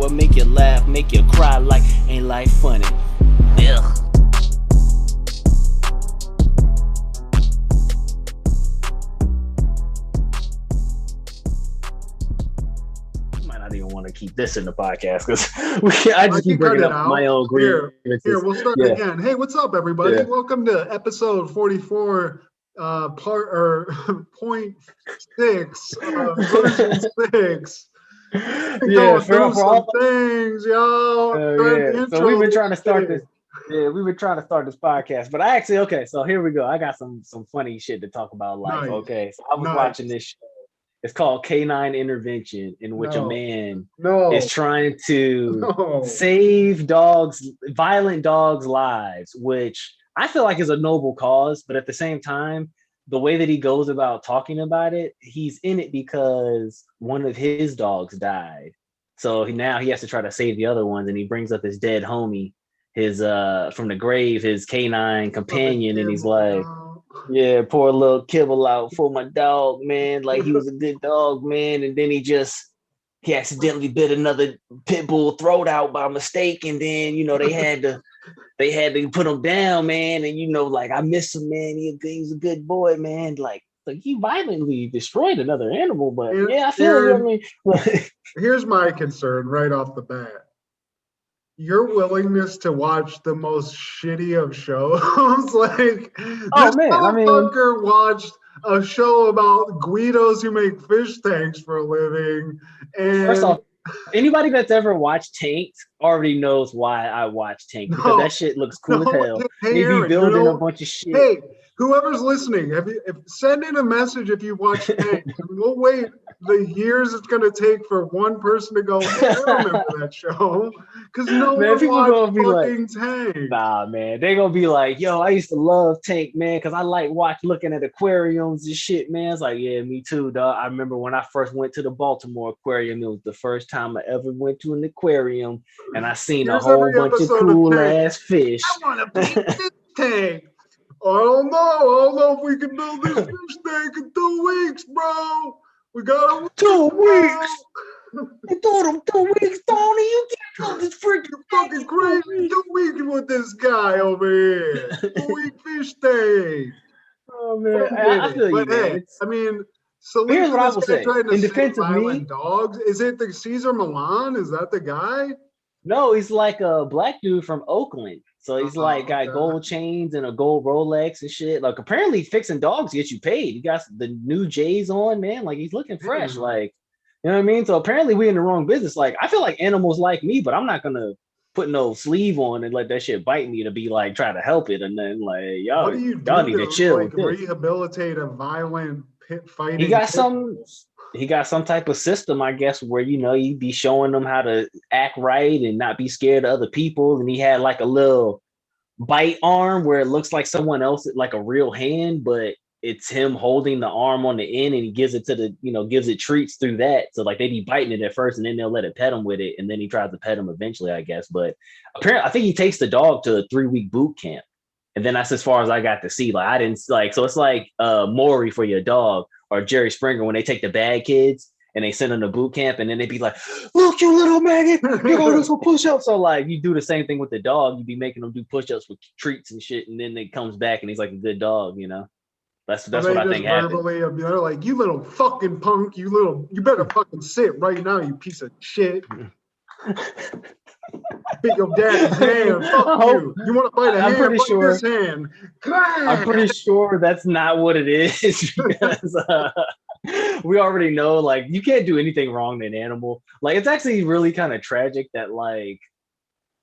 or make you laugh, make you cry like Ain't Life Funny. Ugh. Might not even want to keep this in the podcast because I just keep bringing up my own grievances. Here, we'll start again. Hey, what's up, everybody? Yeah. Welcome to episode 44, point 6, version 6. Yeah, for all things, yo. So we've been trying to start this. Yeah, we were trying to start this podcast, but I actually so here we go. I got some funny shit to talk about life. Nice. Okay, so I was watching this show. It's called Canine Intervention, in which a man is trying to save violent dogs' lives, which I feel like is a noble cause, but at the same time, the way that he goes about talking about it, he's in it because one of his dogs died. So now he has to try to save the other ones, and he brings up his dead homie, his from the grave, his canine companion, and he's like, yeah, pour a little kibble out for my dog, man. Like, he was a good dog, man. And then he accidentally bit another pit bull throat out by mistake, and then they had to put him down, man. And like, I miss him, man. He's a good boy, man. Like he violently destroyed another animal, but I feel you. I mean, here's my concern right off the bat. Your willingness to watch the most shitty of shows, like this motherfucker watched a show about Guidos who make fish tanks for a living. And first off, anybody that's ever watched Taint already knows why I watch Taint, because that shit looks cool as hell. They be building a bunch of shit. Hey, whoever's listening, send in a message if you watch Taint. We'll wait the years it's going to take for one person to go, hey, I remember that show. Because no one watched fucking Tank. Nah, man. They're going to be like, yo, I used to love Tank, man, because I like looking at aquariums and shit, man. It's like, yeah, me too, dog. I remember when I first went to the Baltimore Aquarium, it was the first time I ever went to an aquarium, and I seen a whole bunch of cool-ass fish. I want to be this Tank. I don't know if we can build this fish tank in 2 weeks, bro. We got 2 weeks. You told him 2 weeks, Tony. You can't build this freaking fucking crazy. 2 weeks with this guy over here. 2-week fish tank. Oh man, I feel you, man. Hey, I mean, so here's what I will say. In defense of me, dogs. Is it the Cesar Milan? Is that the guy? No, he's like a black dude from Oakland. So he's got gold chains and a gold Rolex and shit. Like, apparently fixing dogs gets you paid. He got the new J's on, man. Like, he's looking fresh. Mm-hmm. Like, you know what I mean? So apparently we in the wrong business. Like, I feel like animals like me, but I'm not gonna put no sleeve on and let that shit bite me to be like try to help it. And then like, y'all need to chill. Like, rehabilitate a violent pit fighting. He got some type of system, I guess, where you be showing them how to act right and not be scared of other people. And he had like a little bite arm where it looks like someone else, like a real hand, but it's him holding the arm on the end, and he gives it to gives it treats through that. So like they be biting it at first, and then they'll let it pet him with it, and then he tries to pet him eventually, I guess. But apparently, I think he takes the dog to a 3-week boot camp, and then that's as far as I got to see. Like I didn't like, so it's like Maury for your dog, or Jerry Springer when they take the bad kids and they send them to boot camp, and then they be like, look, you little maggot, you're going to do some push-ups. So like you do the same thing with the dog. You be making them do push-ups with treats and shit, and then it comes back and he's like a good dog, That's what I think happened. They're like, you little fucking punk, you better fucking sit right now, you piece of shit. Bit your daddy's hand. Fuck you. You want to bite a hand? Bite this hand. I'm pretty sure that's not what it is, because we already know, like, you can't do anything wrong to an animal. Like, it's actually really kind of tragic that, like,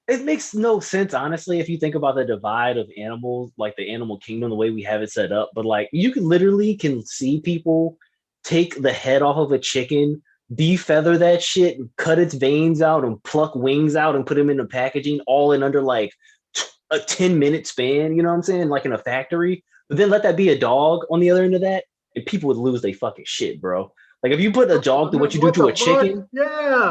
it makes no sense, honestly, if you think about the divide of animals, like the animal kingdom, the way we have it set up. But like, you can see people take the head off of a chicken, defeather that shit, and cut its veins out and pluck wings out and put them in the packaging all in under like a 10-minute span, you know what I'm saying? Like in a factory. But then let that be a dog on the other end of that, and people would lose their fucking shit, bro. Like if you put a dog through what you do to a chicken,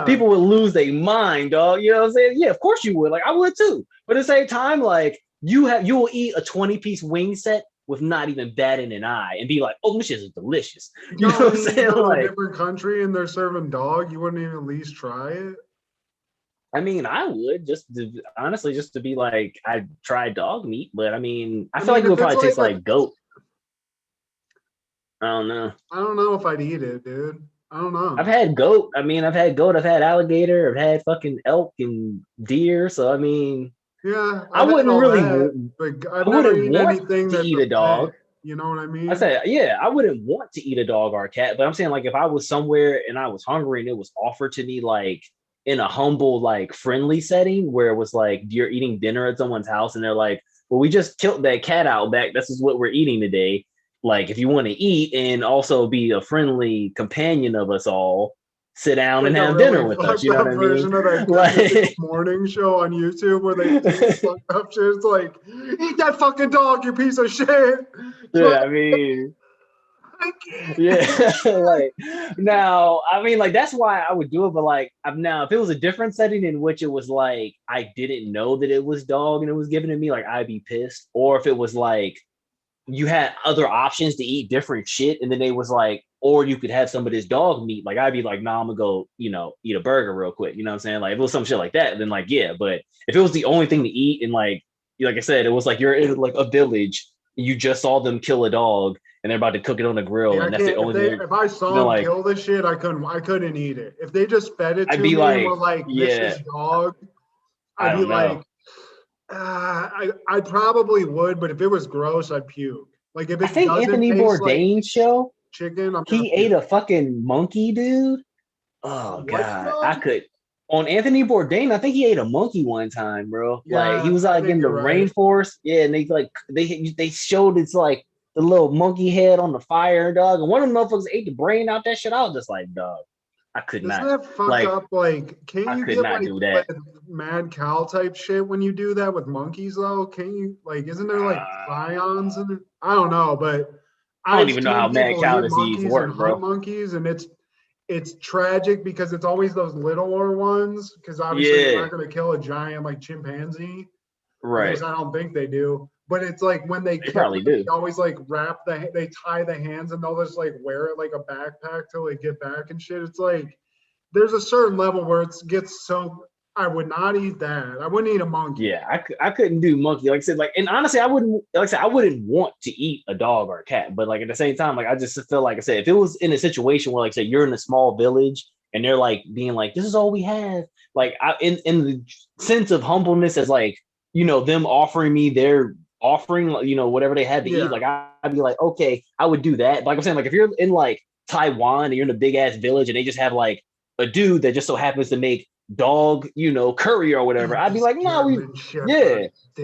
people would lose their mind, dog. You know what I'm saying? Yeah, of course you would. Like I would too. But at the same time, like you will eat a 20-piece wing set with not even batting an eye and be like, oh, this shit is delicious. You know what I'm saying? Like a different country and they're serving dog, you wouldn't even at least try it. I mean, I would honestly just to be like, I tried dog meat, but I mean, I feel like it would probably taste like goat. I don't know. I don't know if I'd eat it, dude. I don't know. I've had goat. I mean, I've had goat. I've had alligator. I've had fucking elk and deer. So I mean, yeah, I wouldn't really. But I've never eaten anything to eat a dog. Pet, you know what I mean? I said, yeah, I wouldn't want to eat a dog or a cat, but I'm saying like if I was somewhere and I was hungry and it was offered to me like in a humble, like friendly setting where it was like you're eating dinner at someone's house and they're like, well, we just killed that cat out back. This is what we're eating today. Like if you want to eat and also be a friendly companion of us all, sit down and have dinner with us. You know what I mean? Version of that like, morning show on YouTube where they do up shit. It's like, eat that fucking dog, you piece of shit. Yeah, I mean, yeah, like now, I mean, like that's why I would do it. But like, now if it was a different setting in which it was like I didn't know that it was dog and it was given to me, like I'd be pissed. Or if it was like you had other options to eat different shit, and then they was like, or you could have some of this dog meat. Like I'd be like, nah, I'm gonna go, eat a burger real quick. You know what I'm saying? Like if it was some shit like that, then like yeah. But if it was the only thing to eat, and like I said, it was like you're in like a village, you just saw them kill a dog, and they're about to cook it on the grill, and that's the only thing. If I saw them kill the shit, I couldn't eat it. If they just fed it to me and were like, this is dog, I'd be like, I probably would, but if it was gross, I'd puke. Like if it I think Anthony Bourdain's like show chicken, he ate a fucking monkey, dude. Oh god, I could. On Anthony Bourdain, I think he ate a monkey one time, bro. Yeah, like he was like in the rainforest. Yeah, and they showed it's like the little monkey head on the fire, dog. And one of them motherfuckers ate the brain out that shit. I was just like, dog, I could not. Doesn't that fuck up? Like, can't you get like mad cow type shit when you do that with monkeys though? Can you like? Isn't there like ions in it? I don't know, but I don't even know how mad cow disease works, bro. Monkeys, and it's tragic because it's always those littler ones. Because obviously you're not going to kill a giant like chimpanzee, right? Because I don't think they do. But it's like when they probably do. They always like they tie the hands and they'll just like wear it like a backpack till they get back and shit. It's like there's a certain level where it gets so. I would not eat that. I wouldn't eat a monkey. Yeah, I couldn't do monkey. Like I said, and honestly, I wouldn't want to eat a dog or a cat. But like at the same time, like I just feel like I said, if it was in a situation where like say you're in a small village and they're like being like, this is all we have. Like in the sense of humbleness as like, them offering me their offering, whatever they had to eat. Like I'd be like, okay, I would do that. But like I'm saying, like if you're in like Taiwan and you're in a big ass village and they just have like a dude that just so happens to make dog, curry or whatever, I'd be like, nah,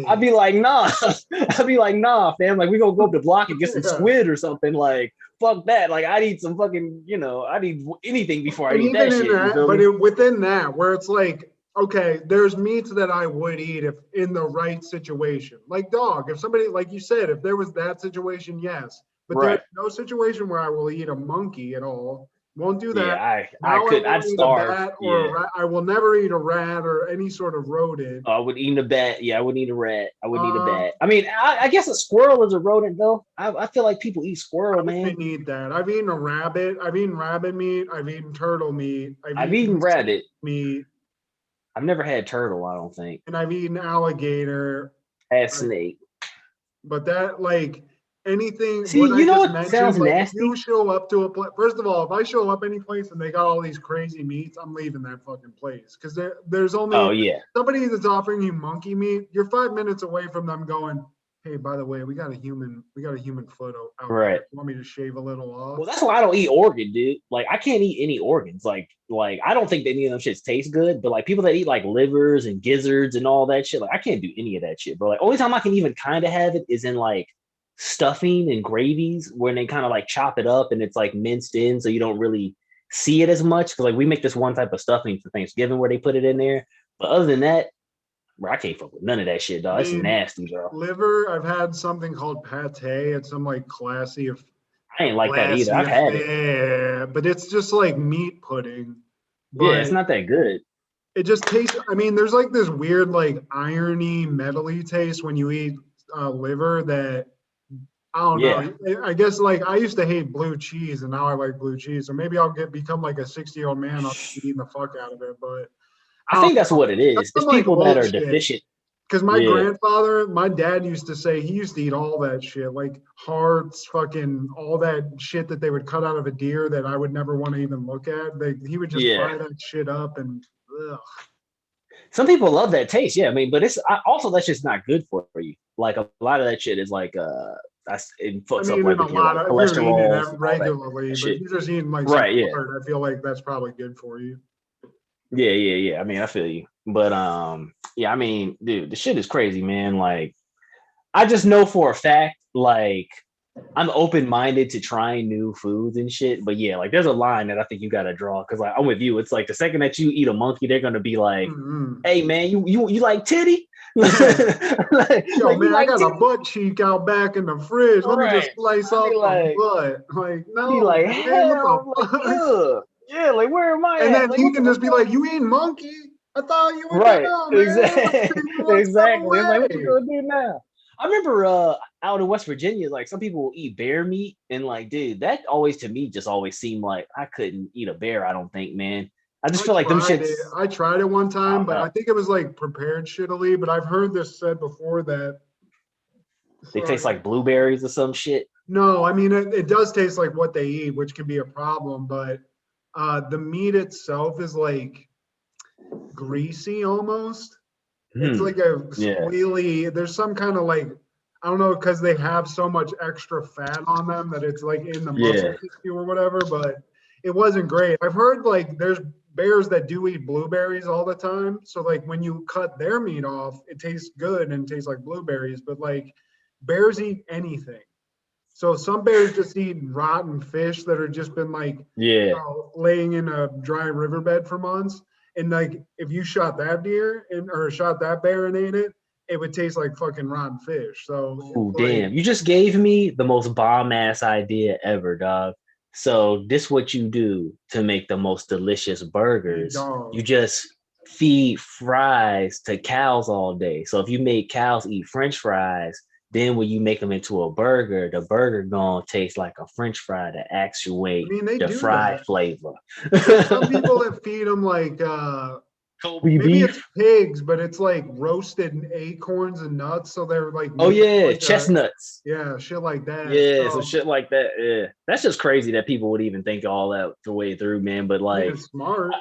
I'd be like, nah, fam, like we gonna go up the block and get some squid or something. Like, fuck that. Like, I need some fucking, I need anything before I eat that shit. Within that, where it's like, okay, there's meats that I would eat if in the right situation, like dog. If somebody, like you said, if there was that situation, yes, but there's no situation where I will eat a monkey at all. Won't do that. Yeah, I'd starve. I will never eat a rat or any sort of rodent. I would eat a bat. Yeah, I would eat a rat. I would eat a bat. I mean, I guess a squirrel is a rodent, though. I feel like people eat squirrel, man. I eat that. I've eaten a rabbit. I've eaten rabbit meat. I've eaten turtle meat. I've eaten rabbit meat. I've never had turtle, I don't think. And I've eaten alligator. Had snake. But that, like... anything. See, what sounds nasty? You show up to a place. First of all, if I show up any place and they got all these crazy meats, I'm leaving that fucking place because there's only somebody that's offering you monkey meat. You're 5 minutes away from them going, hey, by the way, we got a human foot out right. You want me to shave a little off? Well, that's why I don't eat organ, dude. Like I can't eat any organs. Like I don't think that any of them shits taste good. But like people that eat like livers and gizzards and all that shit, like I can't do any of that shit, bro. Like only time I can even kind of have it is in like stuffing and gravies when they kind of like chop it up and it's like minced in so you don't really see it as much because like we make this one type of stuffing for Thanksgiving where they put it in there, but other than that, bro, I can't fuck with none of that shit, dog. It's nasty, bro. Liver, I've had something called pate at some like classy. I ain't like that either. I've had it. Yeah, but it's just like meat pudding. Yeah, it's not that good. It just tastes. I mean, there's like this weird like irony, metally taste when you eat liver that. I don't know. I guess like I used to hate blue cheese and now I like blue cheese. So maybe I'll become like a 60-year-old man. I'll be eating the fuck out of it. But I think that's what it is. It's people that are deficient. Because my dad used to say he used to eat all that shit, like hearts, fucking all that shit that they would cut out of a deer that I would never want to even look at. He would just fry that shit up and ugh. Some people love that taste, yeah. I mean, but also that's just not good for you. Like a lot of that shit is like it fucks up like your cholesterol regularly, but if you're just eating like I feel like that's probably good for you. Yeah. I mean, I feel you. But I mean, dude, the shit is crazy, man. Like, I just know for a fact, like, I'm open-minded to trying new foods and shit. But yeah, like, there's a line that I think you gotta draw. Cause like I'm with you. It's like the second that you eat a monkey, they're gonna be like, hey man, you like titty? Yo, man, I got a butt cheek out back in the fridge. Let me just slice off the butt. Like, no, be like, hell, yeah, like where am I? And at? then like, he can just be like, "You eating monkey? I thought you were down, man. Exactly. Like, what you gonna do now?" I remember out in West Virginia, like some people will eat bear meat, and like, dude, that always to me just always seemed like I couldn't eat a bear. I don't think, man. I just feel like them shits. I tried it one time, but I think it was like prepared shittily. But I've heard this said before that they taste like blueberries or some shit. No, I mean it does taste like what they eat, which can be a problem, but. The meat itself is like greasy almost. It's like a squealy. There's some kind of like, I don't know, because they have so much extra fat on them that it's like in the muscle tissue or whatever, but it wasn't great. I've heard like there's bears that do eat blueberries all the time. So like when you cut their meat off, it tastes good and tastes like blueberries, but like bears eat anything. So some bears just eat rotten fish that have just been like laying in a dry riverbed for months. And like if you shot that deer or shot that bear and ate it, it would taste like fucking rotten fish. So damn, you just gave me the most bomb ass idea ever, dog. So this what you do to make the most delicious burgers. You just feed fries to cows all day. So if you make cows eat French fries, then when you make them into a burger, the burger gonna taste like a French fry to actuate the fried flavor. Some people that feed them like Kobe maybe beef. It's pigs, but it's like roasted acorns and nuts, so they're like like chestnuts. Shit like that. Yeah, so shit like that. Yeah, that's just crazy that people would even think all that the way through, man. But like, it's smart.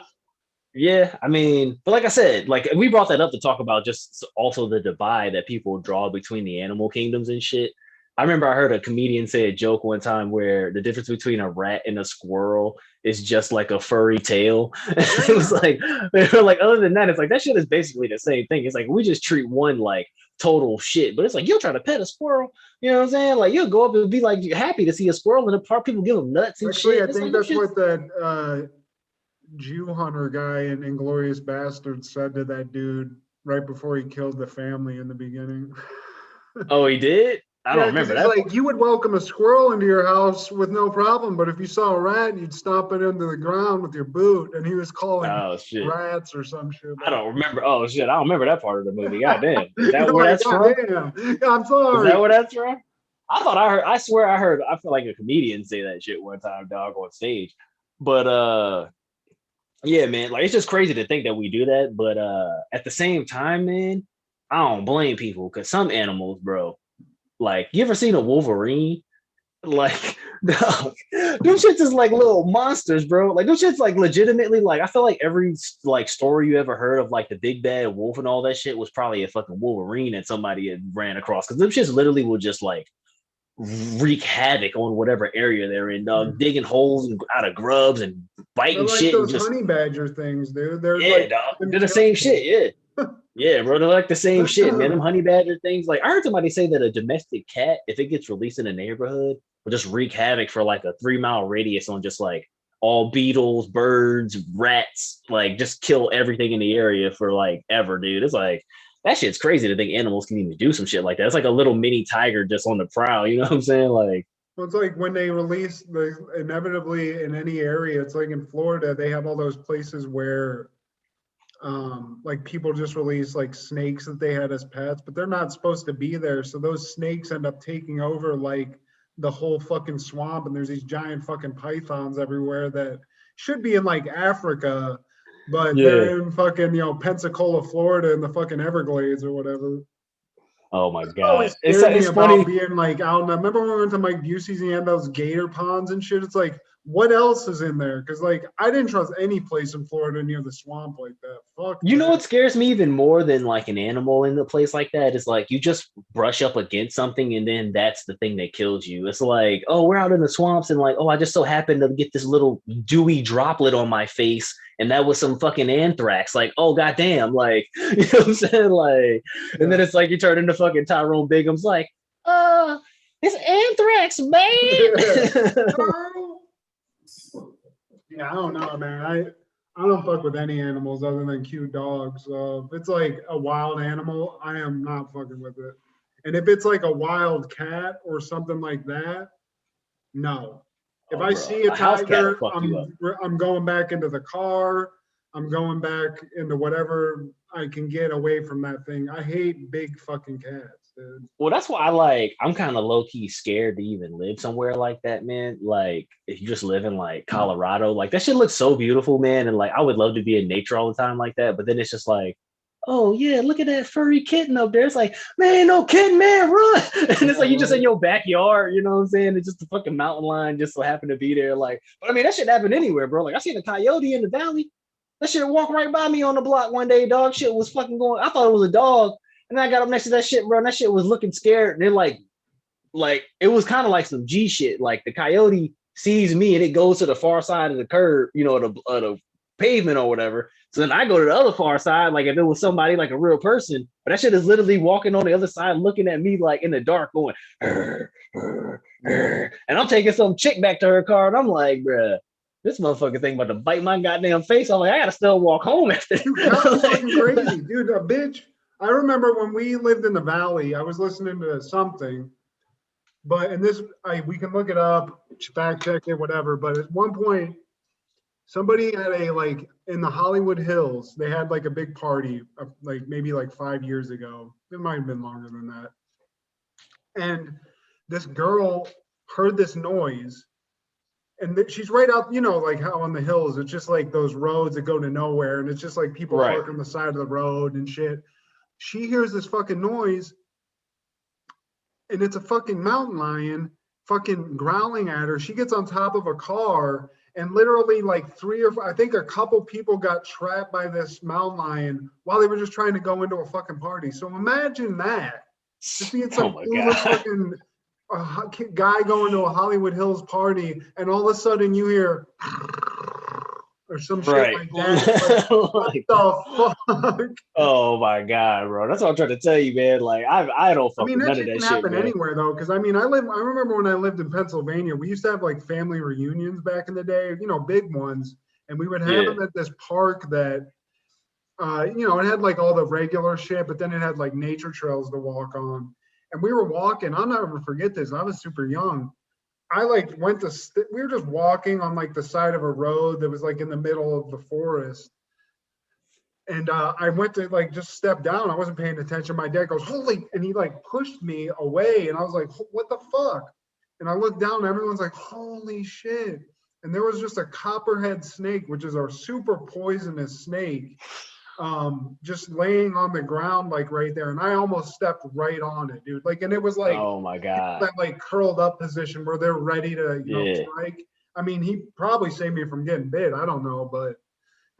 Yeah, I mean, but like I said, like we brought that up to talk about just also the divide that people draw between the animal kingdoms and shit. I remember I heard a comedian say a joke one time where the difference between a rat and a squirrel is just like a furry tail. It was like, they were like, other than that, it's like that shit is basically the same thing. It's like we just treat one like total shit, but it's like you'll try to pet a squirrel. You know what I'm saying? Like you'll go up and be like happy to see a squirrel in the park. People give them nuts and shit. I think that's what that Jew hunter guy in Inglourious Bastards said to that dude right before he killed the family in the beginning. Oh, he did? I don't remember that. Like, you would welcome a squirrel into your house with no problem, but if you saw a rat, you'd stomp it into the ground with your boot. And he was calling rats or some shit. I don't remember. Oh shit, I don't remember that part of the movie. God damn. Is that where that's from? I'm sorry. Is that where that's from? I swear I feel like a comedian say that shit one time, dog, on stage. But yeah, man, like it's just crazy to think that we do that. But at the same time, man, I don't blame people because some animals, bro, like you ever seen a Wolverine? Like, dog, them shits is like little monsters, bro. Like them shits like legitimately, like I feel like every like story you ever heard of like the big bad wolf and all that shit was probably a fucking Wolverine that somebody had ran across. Because them shits literally will just like wreak havoc on whatever area they're in, dog. Digging holes out of grubs and biting like shit. Those honey badger things, dude. They're dog. They're the same shit, yeah. Yeah, bro, they're like the same shit, man. Them honey badger things. Like I heard somebody say that a domestic cat, if it gets released in a neighborhood, will just wreak havoc for like a 3-mile radius on just like all beetles, birds, rats, like just kill everything in the area for like ever, dude. It's like that shit's crazy to think animals can even do some shit like that. It's like a little mini tiger just on the prowl. You know what I'm saying? Like, well, it's like when they release inevitably in any area, it's like in Florida, they have all those places where like people just release like snakes that they had as pets, but they're not supposed to be there. So those snakes end up taking over like the whole fucking swamp. And there's these giant fucking pythons everywhere that should be in like Africa. but they're in fucking, Pensacola, Florida in the fucking Everglades or whatever. Oh my God. Always scared me about being like out. And I remember when we went to Mike Busey's and he had those gator ponds and shit. It's like, what else is in there? Because like I didn't trust any place in Florida near the swamp like that. Fuck. You know what scares me even more than like an animal in a place like that is like you just brush up against something and then that's the thing that kills you. It's like, oh, we're out in the swamps and like, oh, I just so happened to get this little dewy droplet on my face and that was some fucking anthrax. Like, oh goddamn, like you know what I'm saying? Like, and then it's like you turn into fucking Tyrone Bigum's like, it's anthrax, man. Yeah, I don't know, man. I don't fuck with any animals other than cute dogs. So if it's like a wild animal, I am not fucking with it. And if it's like a wild cat or something like that, no. If I see a tiger, I'm going back into the car. I'm going back into whatever I can get away from that thing. I hate big fucking cats, dude. Well, that's why I'm kind of low key scared to even live somewhere like that, man. Like if you just live in like Colorado, like that shit looks so beautiful, man. And like I would love to be in nature all the time like that. But then it's just like, oh yeah, look at that furry kitten up there. It's like, man, no kitten, man, run. And it's like you just in your backyard, you know what I'm saying? It's just a fucking mountain lion just so happened to be there. Like, but I mean, that shit happen anywhere, bro. Like I seen a coyote in the valley. That shit walked right by me on the block one day, dog. Shit was fucking going. I thought it was a dog. And then I got up next to that shit, bro. And that shit was looking scared. And then like it was kind of like some G shit. Like the coyote sees me and it goes to the far side of the curb, you know, the pavement or whatever. So then I go to the other far side, like if it was somebody like a real person. But that shit is literally walking on the other side, looking at me like in the dark, going, "Arr, arr, arr." And I'm taking some chick back to her car, and I'm like, bruh. This motherfucker thing about to bite my goddamn face. I'm like, I gotta still walk home after. Dude, that's fucking crazy, dude. A bitch. I remember when we lived in the valley, I was listening to something, but in this, we can look it up, fact check it, whatever. But at one point, somebody had in the Hollywood Hills, they had like a big party, like maybe like 5 years ago. It might have been longer than that. And this girl heard this noise. And she's right out, you know, like how on the hills, it's just like those roads that go to nowhere. And it's just like people park on the side of the road and shit. She hears this fucking noise. And it's a fucking mountain lion fucking growling at her. She gets on top of a car and literally like I think a couple people got trapped by this mountain lion while they were just trying to go into a fucking party. So imagine that. Just being some fucking a guy going to a Hollywood Hills party, and all of a sudden you hear or some shit like that. Like, what the fuck? Oh my god, bro! That's what I'm trying to tell you, man. Like I don't fuck with none of that shit. That happen anywhere though, because I remember when I lived in Pennsylvania, we used to have like family reunions back in the day, you know, big ones, and we would have them at this park that, you know, it had like all the regular shit, but then it had like nature trails to walk on. And we were walking. I'll never forget this. I was super young. I like we were just walking on like the side of a road that was like in the middle of the forest. And I went to like just step down. I wasn't paying attention. My dad goes, holy, and he like pushed me away. And I was like, what the fuck? And I looked down and everyone's like, holy shit. And there was just a copperhead snake, which is our super poisonous snake. Just laying on the ground like right there, and I almost stepped right on it, dude. Like, and it was like, oh my god, that like curled up position where they're ready to strike. I mean, he probably saved me from getting bit. I don't know, but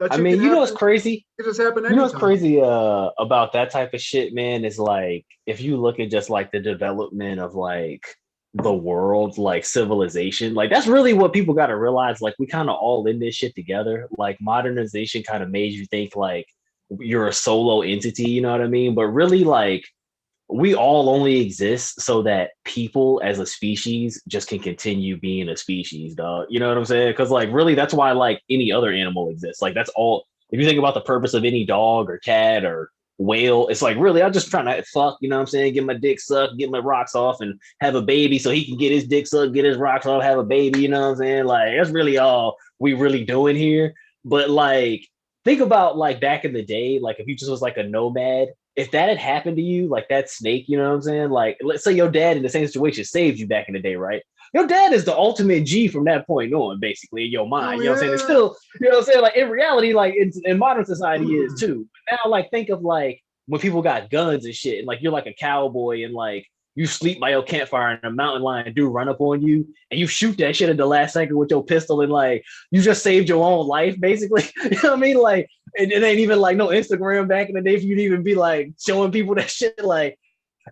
I mean, you know what's crazy? It just happened. You know what's crazy about that type of shit, man? Is like if you look at just like the development of like the world, like civilization, like that's really what people got to realize. Like we kind of all in this shit together. Like modernization kind of made you think like you're a solo entity, you know what I mean? But really, like, we all only exist so that people as a species just can continue being a species, dog. You know what I'm saying? Because, like, really, that's why, like, any other animal exists. Like, that's all. If you think about the purpose of any dog or cat or whale, it's like, really, I'm just trying to fuck, you know what I'm saying? Get my dick sucked, get my rocks off, and have a baby so he can get his dick sucked, get his rocks off, have a baby, you know what I'm saying? Like, that's really all we really doing here. But, like, think about like back in the day, like if you just was like a nomad, if that had happened to you, like that snake, you know what I'm saying? Like, let's say your dad in the same situation saved you back in the day, right? your dad is the ultimate G from that point on, basically, in your mind. You know what I'm saying? It's still, you know what I'm saying? Like in reality, like in modern society is too. But now, like, think of like when people got guns and shit, and like you're like a cowboy and like you sleep by your campfire and a mountain lion do run up on you and you shoot that shit at the last second with your pistol and like you just saved your own life, basically. You know what I mean? Like it ain't even like no Instagram back in the day for you to even be like showing people that shit like,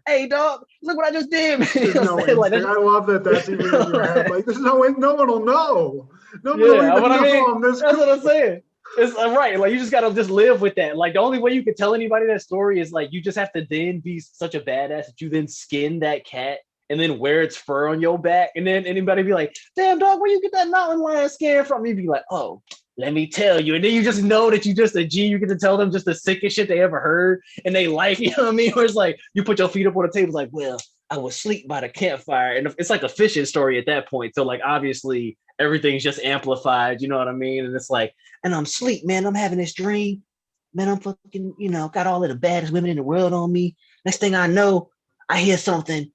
hey dog, look what I just did. You know no like, I love that that's even in your head. Like there's no way, no one will know. Nobody will even know on this. That's what I'm saying. It's right. Like you just gotta just live with that. Like the only way you can tell anybody that story is like you just have to then be such a badass that you then skin that cat and then wear its fur on your back. And then anybody be like, damn dog, where you get that mountain lion skin from? You'd be like, oh, let me tell you. And then you just know that you just a G. You get to tell them just the sickest shit they ever heard. And they like, you know what I mean? Where it's like you put your feet up on the table, it's like, well, I was asleep by the campfire. And it's like a fishing story at that point. So like obviously everything's just amplified, you know what I mean? And it's like, and I'm asleep, man. I'm having this dream. Man, I'm fucking, you know, got all of the baddest women in the world on me. Next thing I know, I hear something,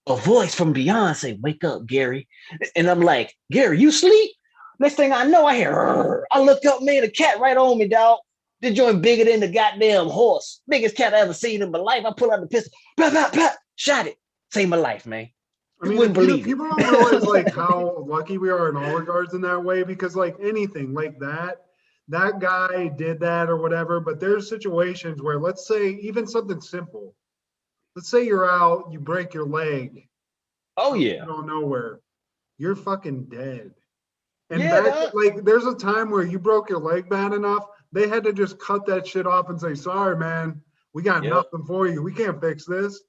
a voice from beyond say, wake up, Gary. And I'm like, Gary, you sleep? Next thing I know, I hear, I look up, man, a cat right on me, dog. The joint bigger than the goddamn horse. Biggest cat I ever seen in my life. I pull out the pistol, blah, blah, blah, shot it. Saved my life, man. I mean, people don't realize like how lucky we are in all regards in that way, because like anything like that guy did that or whatever, but there's situations where, let's say even something simple. Let's say you're out, you break your leg. Oh yeah. You don't know where. You're fucking dead. And like there's a time where you broke your leg bad enough, they had to just cut that shit off and say, sorry, man, we got nothing for you. We can't fix this.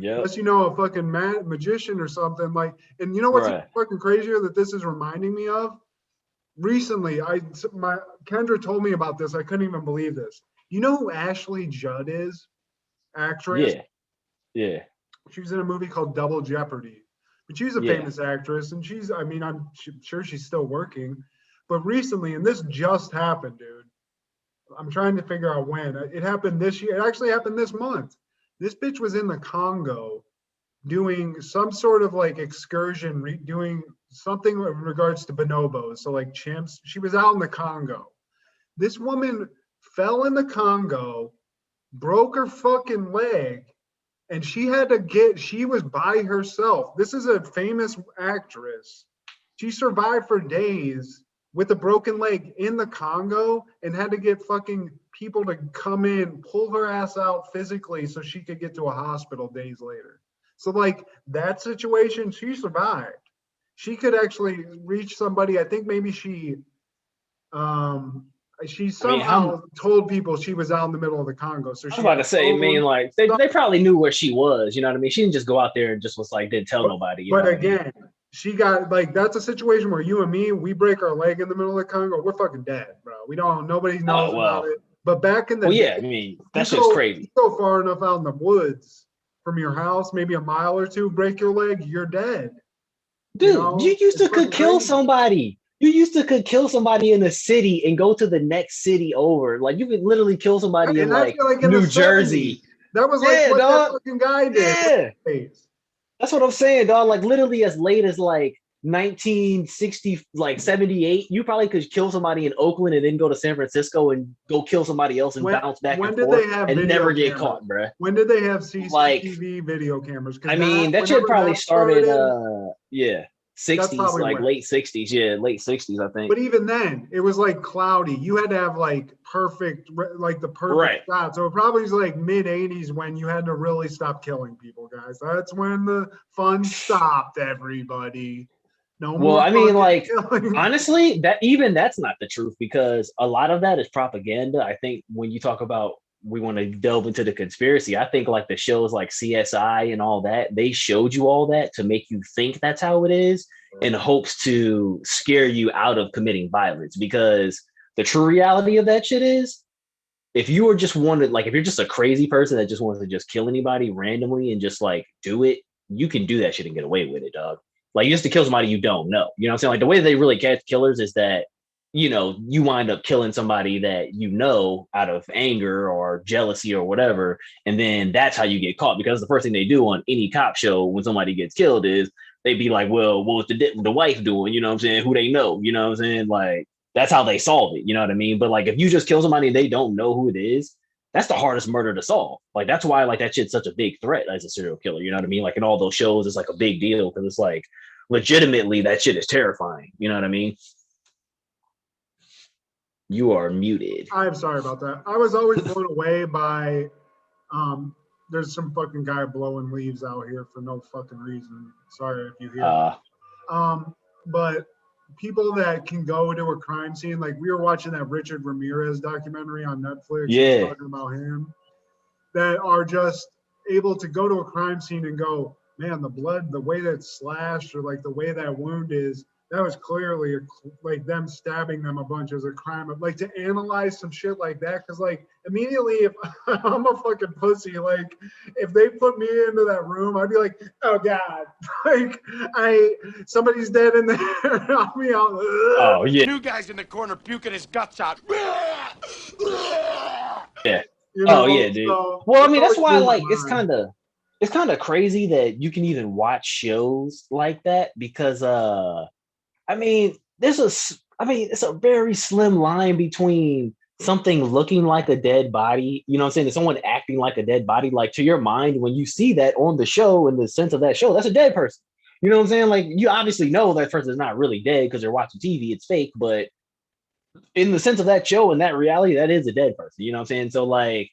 Yeah. Unless you know a fucking magician or something like. And you know what's fucking crazier that this is reminding me of? Recently, Kendra told me about this. I couldn't even believe this. You know who Ashley Judd is? Actress. Yeah. She was in a movie called Double Jeopardy. But she's a famous actress, and I'm sure she's still working. But recently, and this just happened, dude. I'm trying to figure out when. It happened this year. It actually happened this month. This bitch was in the Congo doing some sort of like excursion, doing something in regards to bonobos. So like chimps. She was out in the Congo. This woman fell in the Congo, broke her fucking leg, and she was by herself. This is a famous actress. She survived for days with a broken leg in the Congo and had to get fucking people to come in, pull her ass out physically so she could get to a hospital days later. So like that situation, she survived. She could actually reach somebody. I think maybe she somehow told people she was out in the middle of the Congo. So she I was about to say, like they probably knew where she was, you know what I mean? She didn't just go out there and just was like, didn't tell nobody. But again, she got like, that's a situation where you and me, we break our leg in the middle of the Congo, we're fucking dead, bro. Nobody knows about it. But back in the day, I mean, that's just crazy. You go far enough out in the woods from your house, maybe a mile or two, break your leg, you're dead. Dude, you used to could kill somebody. You used to could kill somebody in a city and go to the next city over. Like you could literally kill somebody in like New Jersey. That was like what that fucking guy did. Yeah. That's what I'm saying, dog. Like literally as late as like 1960, like 78, you probably could kill somebody in Oakland and then go to San Francisco and go kill somebody else and bounce back and forth and never get caught, bro. When did they have CCTV video cameras? I mean, that shit probably started, 60s, like late 60s. Yeah, late 60s, I think. But even then, it was like cloudy. You had to have like the perfect shot. So it probably was like mid 80s when you had to really stop killing people, guys. That's when the fun stopped, everybody. Well, I mean, like, honestly, that's not the truth, because a lot of that is propaganda. I think when you talk about, we want to delve into the conspiracy, I think like the shows like CSI and all that, they showed you all that to make you think that's how it is in hopes to scare you out of committing violence. Because the true reality of that shit is, if you were just if you're just a crazy person that just wants to just kill anybody randomly and just like do it, you can do that shit and get away with it, dog. Like, you just to kill somebody you don't know. You know what I'm saying? Like, the way they really catch killers is that, you know, you wind up killing somebody that you know out of anger or jealousy or whatever. And then that's how you get caught, because the first thing they do on any cop show when somebody gets killed is they'd be like, well, what was the wife doing? You know what I'm saying? Who they know? You know what I'm saying? Like, that's how they solve it. You know what I mean? But like, if you just kill somebody and they don't know who it is, that's the hardest murder to solve. Like, that's why like that shit's such a big threat as a serial killer. You know what I mean? Like in all those shows, it's like a big deal because it's like legitimately that shit is terrifying. You know what I mean? You are muted. I'm sorry about that. I was always blown away by there's some fucking guy blowing leaves out here for no fucking reason. Sorry if you hear but people that can go to a crime scene, like we were watching that Richard Ramirez documentary on Netflix, talking about him, that are just able to go to a crime scene and go, man, the blood, the way that's slashed or like the way that wound is, that was clearly like them stabbing them a bunch as a crime. Like to analyze some shit like that, because like immediately if I'm a fucking pussy, like if they put me into that room, I'd be like, oh god, like somebody's dead in there. I'll be out. Oh yeah. New guy's in the corner puking his guts out. Yeah. You know, oh yeah, dude. So well, I mean that's why like it's kind of crazy that you can even watch shows like that because I mean, it's a very slim line between something looking like a dead body, you know what I'm saying, and someone acting like a dead body. Like to your mind, when you see that on the show, in the sense of that show, that's a dead person. You know what I'm saying? Like you obviously know that person is not really dead because they're watching TV, it's fake, but in the sense of that show and that reality, that is a dead person. You know what I'm saying? So like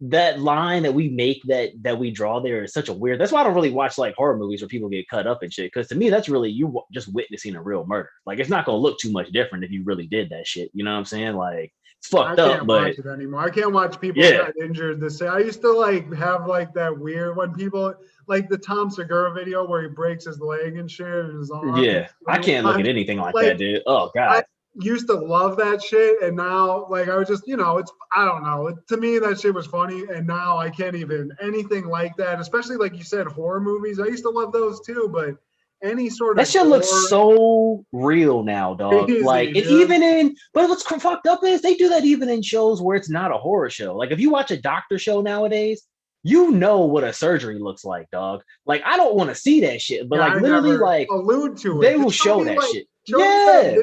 that line that we make that we draw there is such a weird. That's why I don't really watch like horror movies where people get cut up and shit. Because to me, that's really you just witnessing a real murder. Like it's not gonna look too much different if you really did that shit. You know what I'm saying? Like it's fucked up. I can't watch it anymore. I can't watch people get injured. I used to like have like that weird when people like the Tom Segura video where he breaks his leg and shit and his arm. Yeah, I can't look at anything like that, dude. Oh god. Used to love that shit, and now like I was just it's I don't know, to me that shit was funny, and now I can't even anything like that, especially like you said, horror movies. I used to love those too, but any sort of that shit looks so real now, dog. Crazy, like it even in, but what's fucked up is they do that even in shows where it's not a horror show. Like if you watch a doctor show nowadays, you know what a surgery looks like, dog. Like I don't want to see that shit, but like literally like allude to it. They will show that shit. Yeah,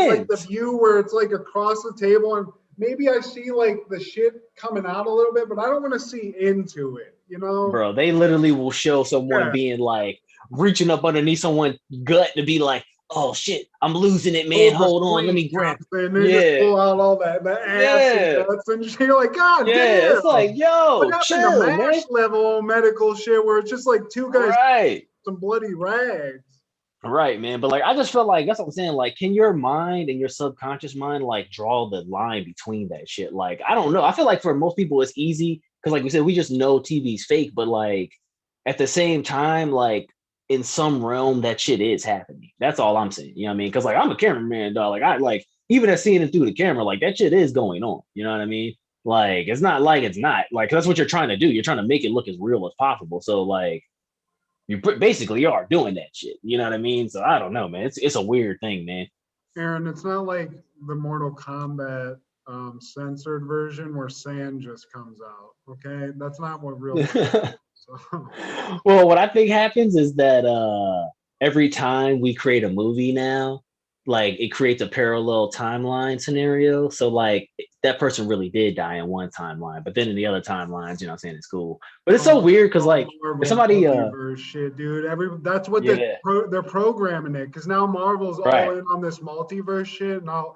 like the view where it's like across the table, and maybe I see like the shit coming out a little bit, but I don't want to see into it, you know? Bro, they literally will show someone being like reaching up underneath someone's gut to be like, oh shit, I'm losing it, man. Hold on, let me grab. And they just pull out all that ass and shit. You're like, God damn. It's like, yo, chill, a MASH level medical shit where it's just like two guys some bloody rags. Right, man. But like, I just feel like that's what I'm saying. Like, can your mind and your subconscious mind like draw the line between that shit? Like, I don't know. I feel like for most people it's easy because, like we said, we just know TV's fake. But like, at the same time, like in some realm, that shit is happening. That's all I'm saying. You know what I mean? Because like I'm a cameraman, dog. Like I like even at seeing it through the camera, like that shit is going on. You know what I mean? Like it's not like it's not. Like that's what you're trying to do. You're trying to make it look as real as possible. So like. You basically are doing that shit. You know what I mean? So I don't know, man. It's a weird thing, man. Aaron, it's not like the Mortal Kombat censored version where sand just comes out. Okay, that's not what real. Well, what I think happens is that every time we create a movie now, like it creates a parallel timeline scenario. So like that person really did die in one timeline, but then in the other timelines, you know what I'm saying, it's cool. But it's so weird because like if somebody shit, dude. That's what they're programming it because now Marvel's all in on this multiverse shit and all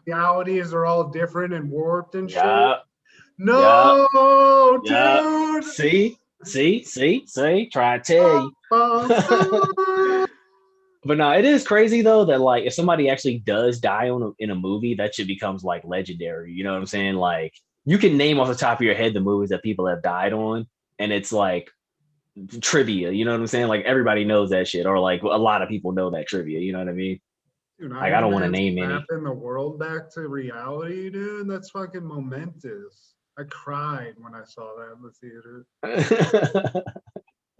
realities are all different and warped and shit. No, dude. See, try to tell you. But no, it is crazy though that like if somebody actually does die in a movie, that shit becomes like legendary. You know what I'm saying? Like you can name off the top of your head the movies that people have died on, and it's like trivia. You know what I'm saying? Like everybody knows that shit, or like a lot of people know that trivia. You know what I mean? Dude, like I don't want to name any. Snapping the world back to reality, dude. That's fucking momentous. I cried when I saw that in the theater.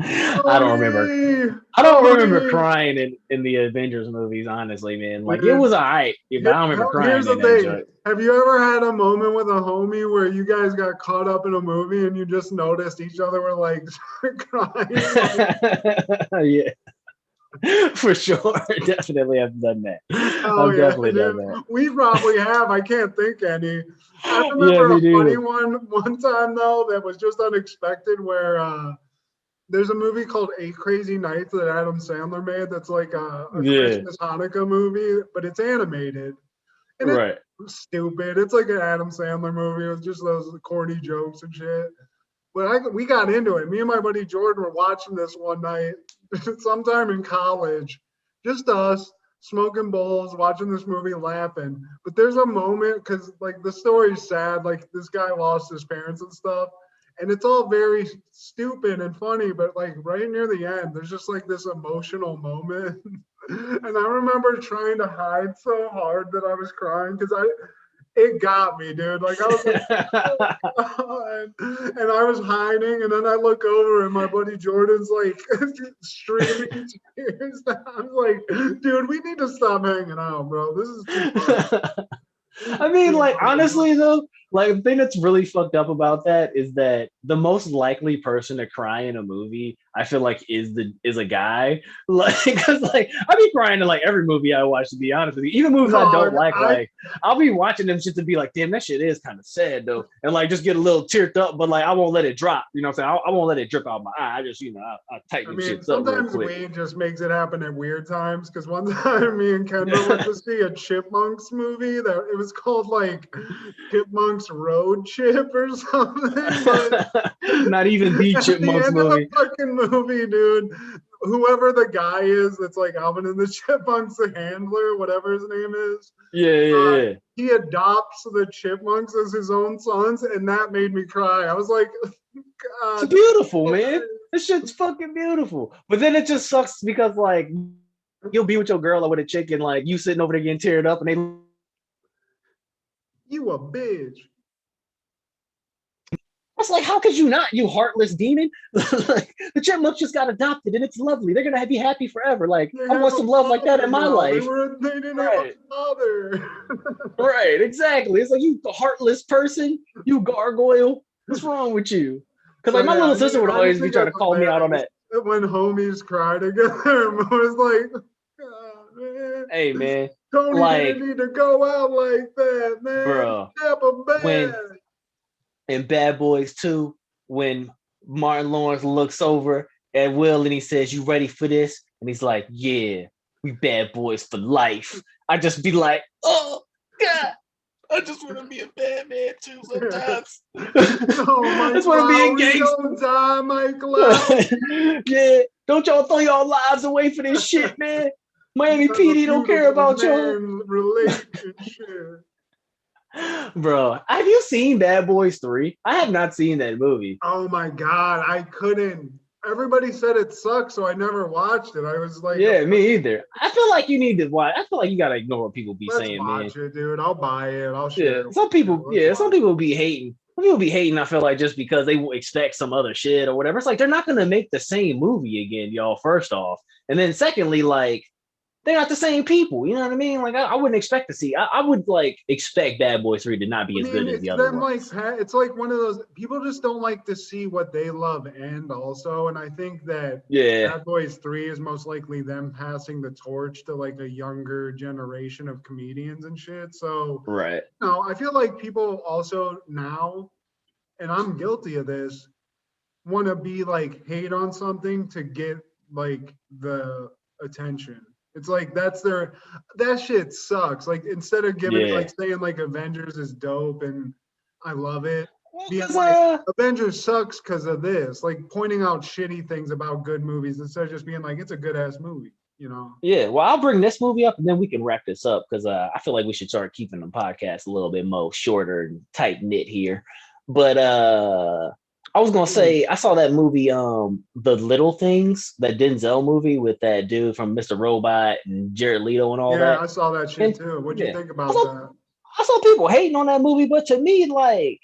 I don't remember crying in the Avengers movies, honestly, man. Like it was alright, but I don't remember crying. Here's the thing. Have you ever had a moment with a homie where you guys got caught up in a movie and you just noticed each other were like crying? Yeah. For sure. Definitely have done that. Oh, I've yeah, definitely done dude. that. We probably have. I can't think any. I Yeah, remember me a funny neither. one time, though, that was just unexpected where there's a movie called Eight Crazy Nights that Adam Sandler made that's like a Yeah. Christmas Hanukkah movie, but it's animated. And it's Right. stupid. It's like an Adam Sandler movie with just those corny jokes and shit. But we got into it. Me and my buddy Jordan were watching this one night, sometime in college, just us smoking bowls, watching this movie, laughing. But there's a moment because like the story's sad. Like this guy lost his parents and stuff, and it's all very stupid and funny. But like right near the end, there's just like this emotional moment. And I remember trying to hide so hard that I was crying because it got me, dude. Like I was like, oh God. And I was hiding, and then I look over, and my buddy Jordan's like streaming tears. I was like, dude, we need to stop hanging out, bro. This is too funny. I mean, like, honestly, though, like, the thing that's really fucked up about that is that the most likely person to cry in a movie, I feel like, is a guy. Like, because, like, I be crying in, like, every movie I watch, to be honest with you. Even movies I don't like, I'll be watching them just to be like, damn, that shit is kind of sad, though. And, like, just get a little teared up, but, like, I won't let it drop. You know what I'm saying? I won't let it drip out my eye. I just, I tighten shit up real quick. Sometimes Wade just makes it happen at weird times, because one time me and Kendall went to see a Chipmunks movie that it was called, like, Chipmunks Road Chip or something. But not even the Chipmunks movie. Of the fucking movie, dude. Whoever the guy is that's like Alvin and the Chipmunks, the handler, whatever his name is. Yeah. He adopts the Chipmunks as his own sons, and that made me cry. I was like, God. It's beautiful, man. This shit's fucking beautiful. But then it just sucks because, like, you'll be with your girl or with a chick, and, like, you sitting over there getting teared up, and they... You a bitch. I was like, how could you not, you heartless demon? Like, the Chipmunks just got adopted, and it's lovely. They're gonna be happy forever. Like, I want some love like that in my life. They didn't have a father. Right, exactly. It's like, you heartless person, you gargoyle. What's wrong with you? Because, like, my little sister would always be trying to call me out on that. When homies cry together, I was like, God, man. Hey, man. Tony didn't need to go out like that, man. Bro, in Bad Boys 2, when Martin Lawrence looks over at Will and he says, "You ready for this?" And he's like, "Yeah, we bad boys for life." I just be like, oh, God. I just want to be a bad man too sometimes. I just want to be engaged. Don't die, Michael. Yeah, don't y'all throw y'all lives away for this shit, man. Miami PD don't care about y'all. Relationship. Bro, have you seen Bad Boys 3? I have not seen that movie. Oh my God, I couldn't. Everybody said it sucks, so I never watched it. I was like, yeah, me either. I feel like you need to watch. I feel like you gotta ignore what people be saying, man. Watch it, dude. I'll buy it. I'll share it. Some people be hating. Some people be hating, I feel like, just because they expect some other shit or whatever. It's like, they're not gonna make the same movie again, y'all, first off. And then secondly, like, they're not the same people. You know what I mean? Like, I wouldn't expect to see. I would, like, expect Bad Boys 3 to not be as good as the other ones. It's like one of those, people just don't like to see what they love end also. And I think that Bad Boys 3 is most likely them passing the torch to, like, a younger generation of comedians and shit. So, right. No, I feel like people also now, and I'm guilty of this, want to be like, hate on something to get, like, the attention. It's like that shit sucks. Like, instead of giving like saying like Avengers is dope and I love it, being like Avengers sucks because of this, like pointing out shitty things about good movies instead of just being like, it's a good ass movie, you know? Yeah, well, I'll bring this movie up and then we can wrap this up because I feel like we should start keeping the podcast a little bit more shorter and tight knit here. But I was gonna say, I saw that movie, The Little Things, that Denzel movie with that dude from Mr. Robot and Jared Leto and all that. Yeah, I saw that shit too. What'd you think about that? I saw people hating on that movie, but to me, like,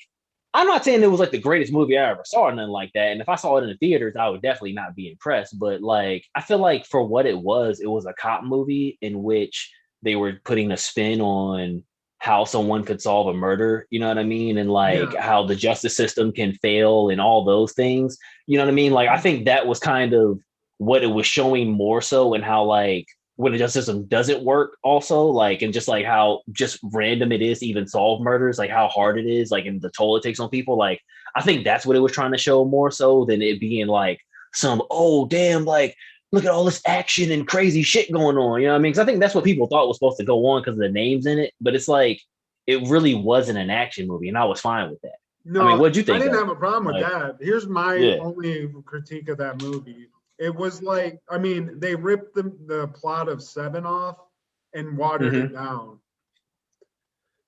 I'm not saying it was like the greatest movie I ever saw or nothing like that. And if I saw it in the theaters, I would definitely not be impressed. But, like, I feel like for what it was a cop movie in which they were putting a spin on how someone could solve a murder, you know what I mean? And like how the justice system can fail and all those things, you know what I mean? Like, I think that was kind of what it was showing more so, and how like when the justice system doesn't work also, like, and just like how just random it is to even solve murders, like how hard it is, like, and the toll it takes on people. Like, I think that's what it was trying to show more so than it being like some, oh damn, like look at all this action and crazy shit going on, you know what I mean? Because I think that's what people thought was supposed to go on because of the names in it, but it's like it really wasn't an action movie, and I was fine with that. No, I mean, what'd you think? I didn't have a problem with that. Here's my Yeah. only critique of that movie. It was like, I mean, they ripped the plot of Seven off and watered it down.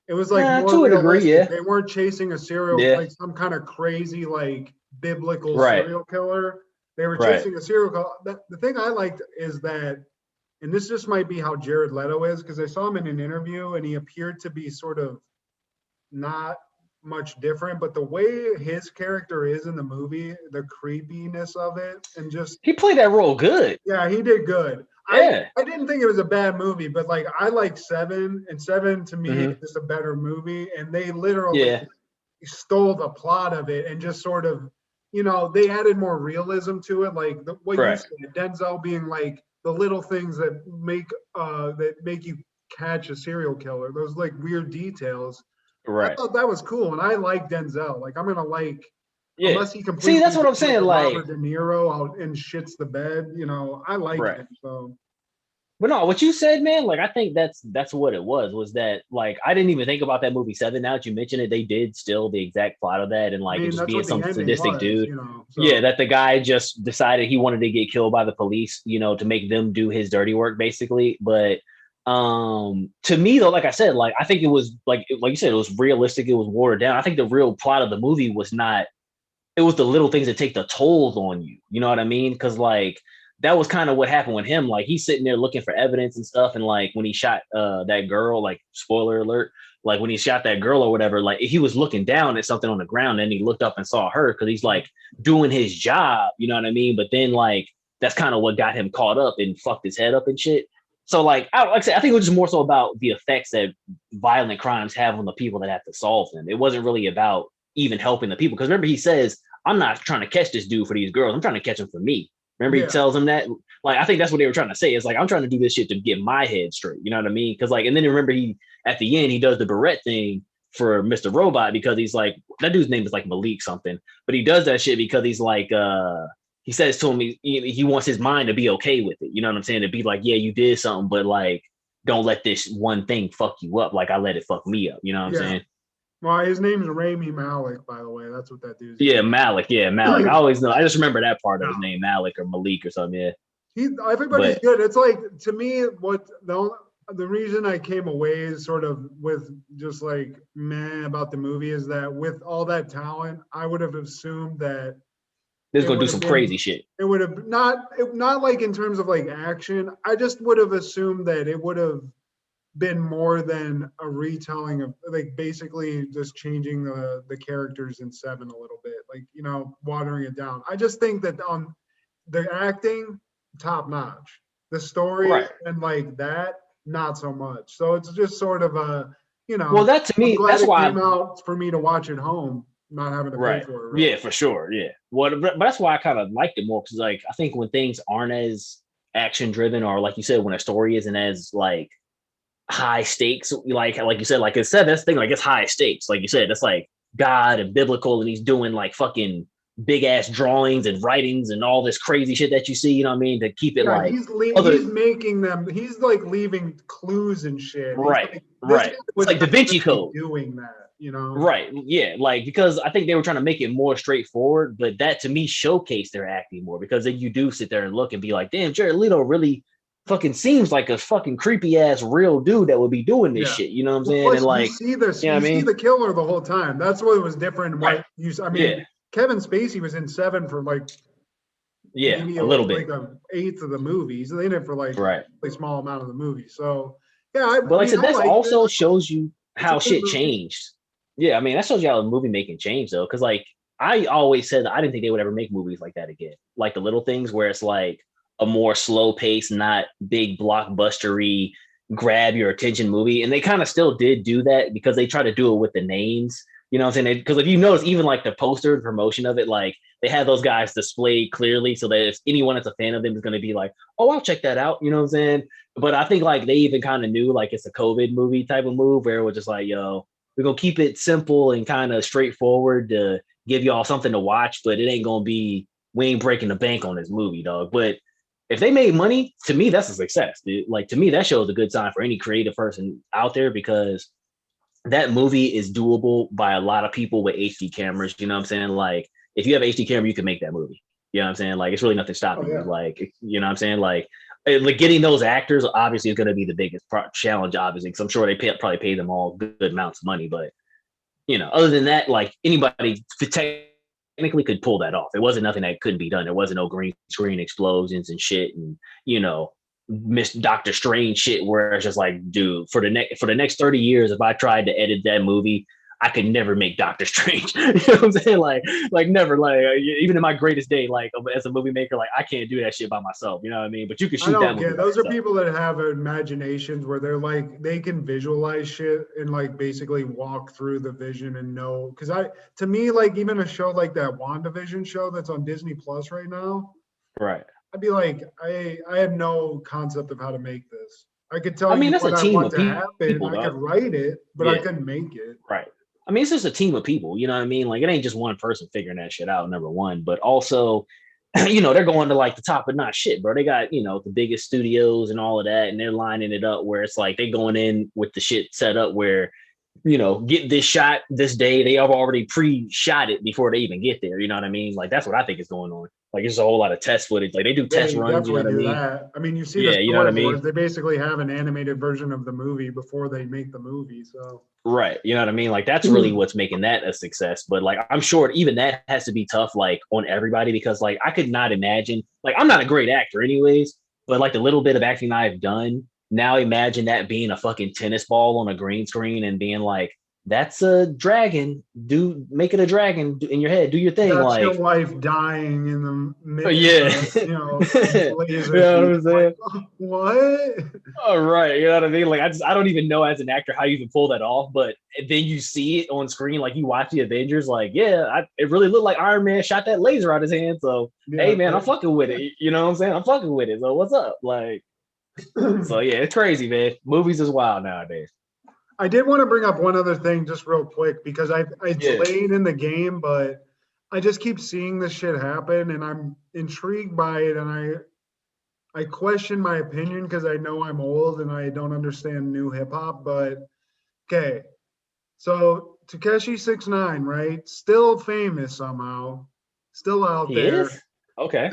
It was like more to a realistic. degree, yeah. They weren't chasing a serial, like some kind of crazy, like biblical serial killer. They were chasing a serial killer. The thing I liked is that, and this just might be how Jared Leto is, because I saw him in an interview and he appeared to be sort of not much different, but the way his character is in the movie, the creepiness of it, and just he played that role good. Yeah, he did good. Yeah. I didn't think it was a bad movie, but like I like Seven, and Seven to me is just a better movie, and they literally stole the plot of it and just sort of, you know, they added more realism to it, like what you said, Denzel being like the little things that make you catch a serial killer, those like weird details. I thought that was cool, and I like Denzel. Like, I'm gonna like, unless he completely. See, that's what I'm saying. Like Robert De Niro out and shits the bed, you know. I like him. So, but no, what you said, man. Like, I think that's what it was that like I didn't even think about that movie Seven. Now that you mention it, they did still the exact plot of that, and like it just being some sadistic dude. You know, so. Yeah, that the guy just decided he wanted to get killed by the police, you know, to make them do his dirty work, basically. But to me though, like I said, like I think it was like you said, it was realistic, it was watered down. I think the real plot of the movie was not, it was the little things that take the tolls on you, you know what I mean? Because like that was kind of what happened with him. Like he's sitting there looking for evidence and stuff, and like when he shot that girl, like spoiler alert, like when he shot that girl or whatever, like he was looking down at something on the ground and he looked up and saw her because he's like doing his job, you know what I mean? But then like that's kind of what got him caught up and fucked his head up and shit. So like I said, I think it was just more so about the effects that violent crimes have on the people that have to solve them. It wasn't really about even helping the people. Because remember, he says, I'm not trying to catch this dude for these girls. I'm trying to catch him for me. Remember, he tells him that? Like, I think that's what they were trying to say. It's like, I'm trying to do this shit to get my head straight. You know what I mean? Because like, and then remember, he at the end, he does the Barrett thing for Mr. Robot because he's like, that dude's name is like Malik something. But he does that shit because he's like, he says to him, he wants his mind to be okay with it. You know what I'm saying? To be like, yeah, you did something, but like, don't let this one thing fuck you up. Like I let it fuck me up. You know what I'm saying? Well, his name's Rami Malek, by the way. That's what that dude's name. Malik. Yeah, Malik. I always know. I just remember that part of his name, Malik or Malik or something. Yeah. Everybody's good. It's like, to me, what the reason I came away sort of with just like meh about the movie is that with all that talent, I would have assumed that this is gonna do some crazy shit. It would have not like in terms of like action. I just would have assumed that it would have been more than a retelling of like basically just changing the characters in Seven a little bit, like, you know, watering it down. I just think that on the acting, top notch. The story and like that, not so much. So it's just sort of a, you know. Well, that to me, that's why it came out for me to watch at home. Not having to pay for it. Really. Yeah, for sure. Yeah. Well, but that's why I kind of liked it more because, like, I think when things aren't as action driven, or like you said, when a story isn't as like high stakes, like you said, like it's said, that's the thing, like it's high stakes. Like you said, it's like God and biblical, and he's doing like fucking big ass drawings and writings and all this crazy shit that you see. You know what I mean? To keep it like he's making them. He's like leaving clues and shit. Right. It's like Da Vinci Code doing that. You know, right? Yeah, like because I think they were trying to make it more straightforward, but that to me showcased their acting more because then you do sit there and look and be like, damn, Jared Leto really fucking seems like a fucking creepy ass real dude that would be doing this shit. You know what I'm saying? And like, you see the killer the whole time. That's what was different. Kevin Spacey was in Seven for like a little bit, like an eighth of the movie. He's in it for like a small amount of the movie. So but like I said, that also shows you how shit changed. Yeah, I mean, that shows you how the movie making changed, though. Because, like, I always said that I didn't think they would ever make movies like that again. Like the little things where it's like a more slow pace, not big blockbustery, grab your attention movie. And they kind of still did do that because they try to do it with the names. You know what I'm saying? Because if you notice, even like the poster and promotion of it, like they have those guys displayed clearly so that if anyone that's a fan of them is going to be like, oh, I'll check that out. You know what I'm saying? But I think like they even kind of knew like it's a COVID movie type of move where it was just like, yo, we're going to keep it simple and kind of straightforward to give y'all something to watch, but it ain't going to be, we ain't breaking the bank on this movie, dog. But if they made money, to me, that's a success, dude. Like, to me, that shows a good sign for any creative person out there because that movie is doable by a lot of people with HD cameras. You know what I'm saying? Like, if you have an HD camera, you can make that movie. You know what I'm saying? Like, it's really nothing stopping you. Like, you know what I'm saying? Like getting those actors obviously is going to be the biggest challenge, obviously, because I'm sure they probably pay them all good amounts of money. But, you know, other than that, like anybody technically could pull that off. It wasn't nothing that couldn't be done. There wasn't no green screen explosions and shit. And, you know, Miss Doctor Strange shit where it's just like, dude, for the next 30 years, if I tried to edit that movie, I could never make Doctor Strange. You know what I'm saying? Like never, like even in my greatest day, like as a movie maker, like I can't do that shit by myself. You know what I mean? But you can shoot that movie. Those are people that have imaginations where they're like, they can visualize shit and like basically walk through the vision and know. Cause to me, like even a show like that WandaVision show that's on Disney Plus right now. Right. I'd be like, I have no concept of how to make this. I could tell you what I want to happen. I could write it, but I couldn't make it. Right. I mean, it's just a team of people, you know what I mean? Like, it ain't just one person figuring that shit out, number one. But also, you know, they're going to like the top of not shit, bro. They got, you know, the biggest studios and all of that, and they're lining it up where it's like they going in with the shit set up where, you know, get this shot this day. They have already pre-shot it before they even get there. You know what I mean? Like, that's what I think is going on. Like, it's a whole lot of test footage. Like, they do test runs. You know what I mean? I mean, you see the you know what I mean? They basically have an animated version of the movie before they make the movie. So right, you know what I mean? Like, that's really what's making that a success. But like, I'm sure even that has to be tough, like on everybody, because like I could not imagine. Like, I'm not a great actor, anyways. But like the little bit of acting I've done, now imagine that being a fucking tennis ball on a green screen and being like, that's a dragon. Make it a dragon in your head. Do your thing. That's like your wife dying in the middle. You know what I'm saying? What? All right. You know what I mean? Like, I don't even know as an actor how you even pull that off. But then you see it on screen, like you watch the Avengers. Like, it really looked like Iron Man shot that laser out his hand. So, hey, man, I'm fucking with it. You know what I'm saying? I'm fucking with it. So, what's up? Like, so yeah, it's crazy, man. Movies is wild nowadays. I did want to bring up one other thing just real quick because I played in the game, but I just keep seeing this shit happen and I'm intrigued by it and I question my opinion because I know I'm old and I don't understand new hip hop, but okay. So Takashi 6ix9ine, right? Still famous somehow, still out there. Is? Okay.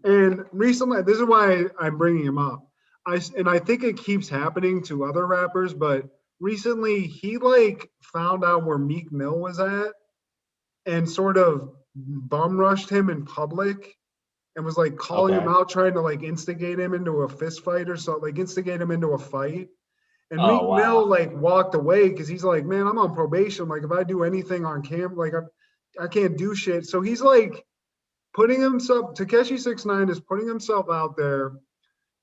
And recently, this is why I'm bringing him up. I think it keeps happening to other rappers, but recently he like found out where Meek Mill was at and sort of bum rushed him in public and was like calling him out, trying to like instigate him into a fist fight or something, like instigate him into a fight. And Meek Mill like walked away because he's like, man, I'm on probation. Like if I do anything on camera, like I can't do shit. So he's like putting himself, Takashi 6ix9ine is putting himself out there,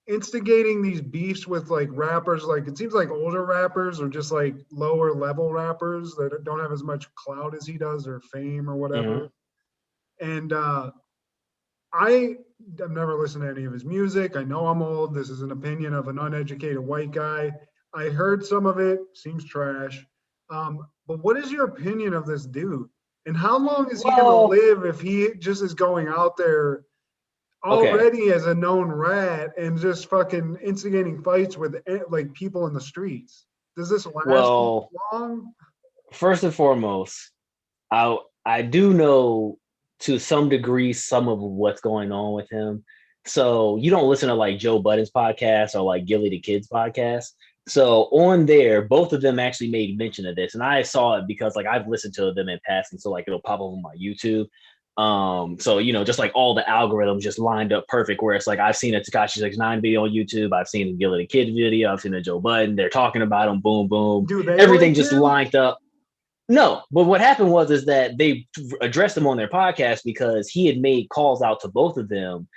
instigating these beefs with like rappers, like it seems like older rappers or just like lower level rappers that don't have as much clout as he does or fame or whatever. And I've never listened to any of his music. I know I'm old. This is an opinion of an uneducated white guy. I heard some of it, seems trash. But what is your opinion of this dude? And how long is he going to live if he just is going out there already as a known rat and just fucking instigating fights with like people in the streets? Does this last long? First and foremost, I do know to some degree some of what's going on with him. So you don't listen to like Joe Budden's podcast or like Gilly the Kid's podcast. So on there, both of them actually made mention of this, and I saw it because like I've listened to them in passing, so like it'll pop up on my YouTube. So you know, just like all the algorithms just lined up perfect, where it's like I've seen a Takashi 6ix9ine video on YouTube, I've seen a Gilly the Kid video, I've seen a Joe Budden, they're talking about him, boom, boom, dude, everything just lined up. No, but what happened was that they addressed him on their podcast because he had made calls out to both of them.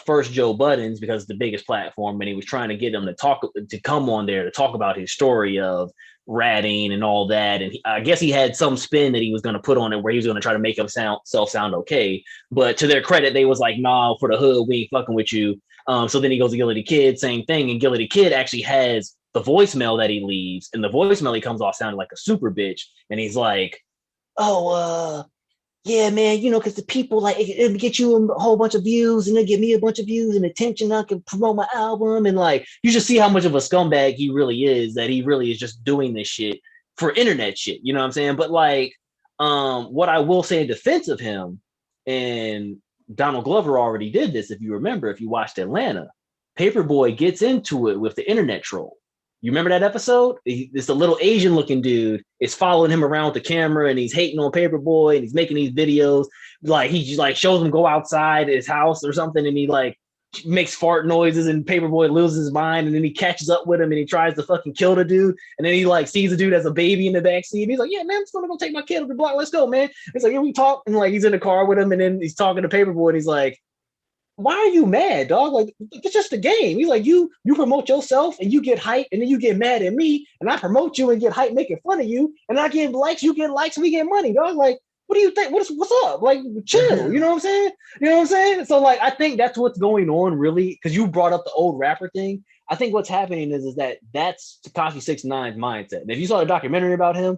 First Joe Budden's because it's the biggest platform, and he was trying to get them to come on there to talk about his story of ratting and all that. And I guess he had some spin that he was going to put on it where he was going to try to make himself sound okay. But to their credit, they was like, nah, for the hood, we ain't fucking with you. So then he goes to Gilly the Kid, same thing. And Gilly the Kid actually has the voicemail that he leaves. And the voicemail he comes off sounding like a super bitch. And he's like, oh, yeah, man, because the people, like, it'll get you a whole bunch of views and it'll get me a bunch of views and attention. I can promote my album. And, like, you just see how much of a scumbag he really is, that he really is just doing this shit for internet shit. You know what I'm saying? But, like, what I will say in defense of him, and Donald Glover already did this, if you remember, if you watched Atlanta, Paperboy gets into it with the internet troll. You remember that episode? It's a little Asian looking dude. Is following him around with the camera and he's hating on Paperboy and he's making these videos. Like he just like shows him go outside his house or something and he like makes fart noises and Paperboy loses his mind and then he catches up with him and he tries to fucking kill the dude. And then he like sees the dude as a baby in the backseat. He's like, yeah, man, I'm just gonna go take my kid to the block. Let's go, man. He's like, yeah, we talk. And like he's in the car with him and then he's talking to Paperboy and he's like, why are you mad, dog? Like, it's just a game. He's like, you promote yourself and you get hype and then you get mad at me and I promote you and get hype making fun of you and I get likes, you get likes, we get money, dog. Like, what do you think? What's up? Like, chill. You know what I'm saying? You know what I'm saying? So, like, I think that's what's going on, really, because you brought up the old rapper thing. I think what's happening is that that's Tekashi 6ix9ine's mindset. And if you saw the documentary about him,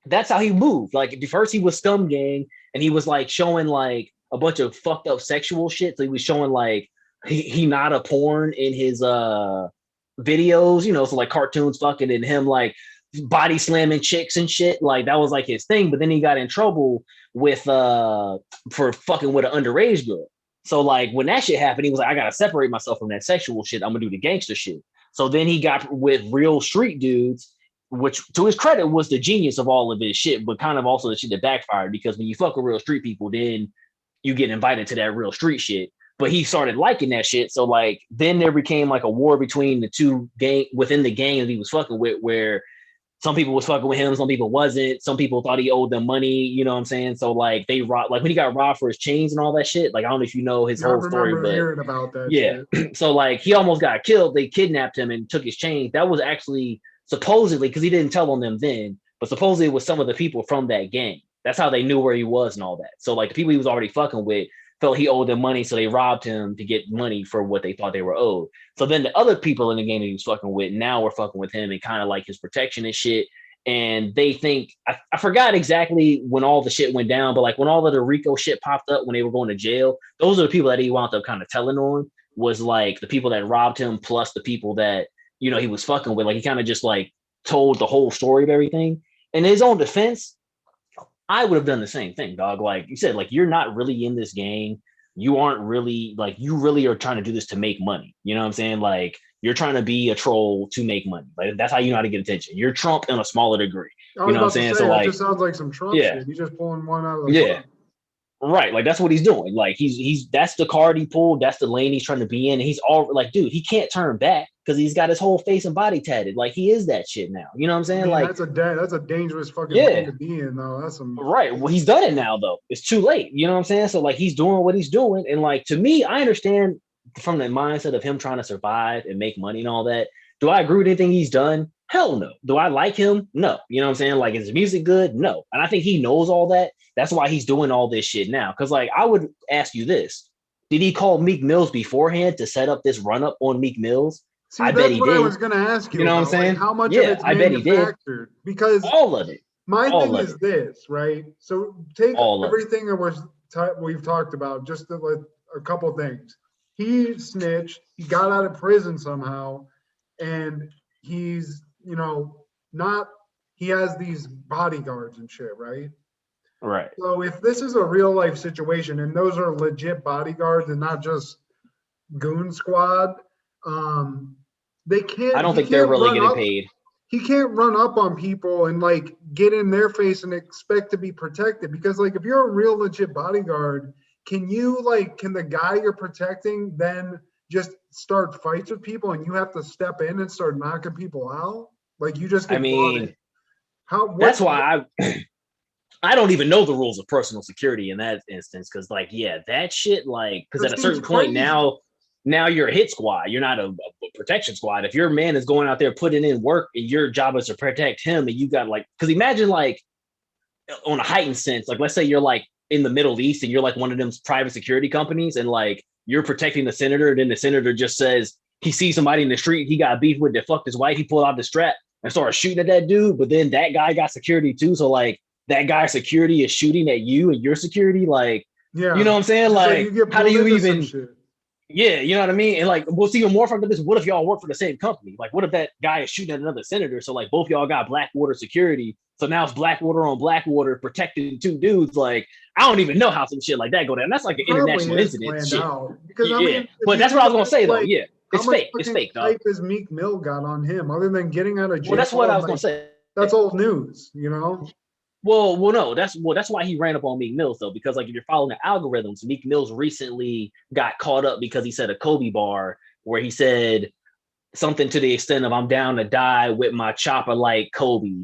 that's how he moved. Like, at first he was Scum Gang and he was, like, showing, like, a bunch of fucked up sexual shit. So he was showing like he not a porn in his videos, so like cartoons fucking and him like body slamming chicks and shit. Like that was like his thing. But then he got in trouble with for fucking with an underage girl. So like when that shit happened, he was like, I gotta separate myself from that sexual shit. I'm gonna do the gangster shit. So then he got with real street dudes, which to his credit was the genius of all of his shit, but kind of also the shit that backfired because when you fuck with real street people, then you get invited to that real street shit. But he started liking that shit. So like then there became like a war between the two gang within the gang that he was fucking with, where some people was fucking with him, some people wasn't. Some people thought he owed them money, you know what I'm saying? So like they robbed, like when he got robbed for his chains and all that shit. Like I don't know if you know his whole story, but hearing about that. Yeah. So like he almost got killed. They kidnapped him and took his chains. That was actually supposedly, because he didn't tell on them then, but supposedly it was some of the people from that gang. That's how they knew where he was and all that. So like the people he was already fucking with felt he owed them money, so they robbed him to get money for what they thought they were owed. So then the other people in the game that he was fucking with now were fucking with him and kind of like his protection and shit. And they think I forgot exactly when all the shit went down, but like when all of the Rico shit popped up when they were going to jail, those are the people that he wound up kind of telling on, was like the people that robbed him plus the people that he was fucking with. Like he kind of just like told the whole story of everything. In his own defense, I would have done the same thing, dog. Like you said, like you're not really in this gang. You aren't really like, you really are trying to do this to make money. You know what I'm saying? Like you're trying to be a troll to make money. Like that's how you know how to get attention. You're Trump in a smaller degree. You know what I'm saying? So like, it just sounds like some Trump shit. He's just pulling one out of the book. Right, like that's what he's doing. Like he's that's the card he pulled. That's the lane he's trying to be in. And he's all like, dude, he can't turn back because he's got his whole face and body tatted. Like he is that shit now. You know what I'm saying? Like that's a dangerous fucking thing to be in, though. That's some right. Well, he's done it now, though. It's too late. You know what I'm saying? So like he's doing what he's doing, and like to me, I understand from the mindset of him trying to survive and make money and all that. Do I agree with anything he's done? Hell no. Do I like him? No. You know what I'm saying? Like, is his music good? No. And I think he knows all that. That's why he's doing all this shit now. Because, like, I would ask you this. Did he call Meek Mills beforehand to set up this run-up on Meek Mills? See, I bet he did. I was going to ask you. You know what I'm saying? Like, how much of it's manufactured? Because all of it. My thing is this, right? So take everything that we've talked about, just a couple things. He snitched. He got out of prison somehow. And he's, he has these bodyguards and shit, right? Right. So if this is a real life situation and those are legit bodyguards and not just goon squad, they can't. I don't think they're really getting paid. He can't run up on people and like get in their face and expect to be protected, because like if you're a real legit bodyguard, can the guy you're protecting then just start fights with people and you have to step in and start knocking people out? Like you just get that's why I don't even know the rules of personal security in that instance, because like that shit, like, because at a certain point now now you're a hit squad. You're not a protection squad. If your man is going out there putting in work and your job is to protect him, and you got like, because imagine like on a heightened sense, like let's say you're like in the Middle East and you're like one of them private security companies, and like you're protecting the senator, and then the senator just says he sees somebody in the street he got beef with that fucked his wife, he pulled out the strap and started shooting at that dude, but then that guy got security too, so like that guy's security is shooting at you and your security, like, yeah, you know what I'm saying? Like, how do you even, yeah, you know what I mean? And like, what's even more fucked up is what if y'all work for the same company? Like, what if that guy is shooting at another senator? So like both y'all got Blackwater security. So now it's Blackwater on Blackwater protecting two dudes. Like, I don't even know how some shit like that go down. That's like an international incident shit. Because, I mean, but that's what I was gonna say though. Like, yeah, it's fake. It's fake, dog. How much Meek Mill got on him, other than getting out of jail? Well, that's what I was gonna say. That's old news, you know. Well, no, that's why he ran up on Meek Mills though, because like if you're following the algorithms, Meek Mills recently got caught up because he said a Kobe bar where he said something to the extent of "I'm down to die with my chopper like Kobe,"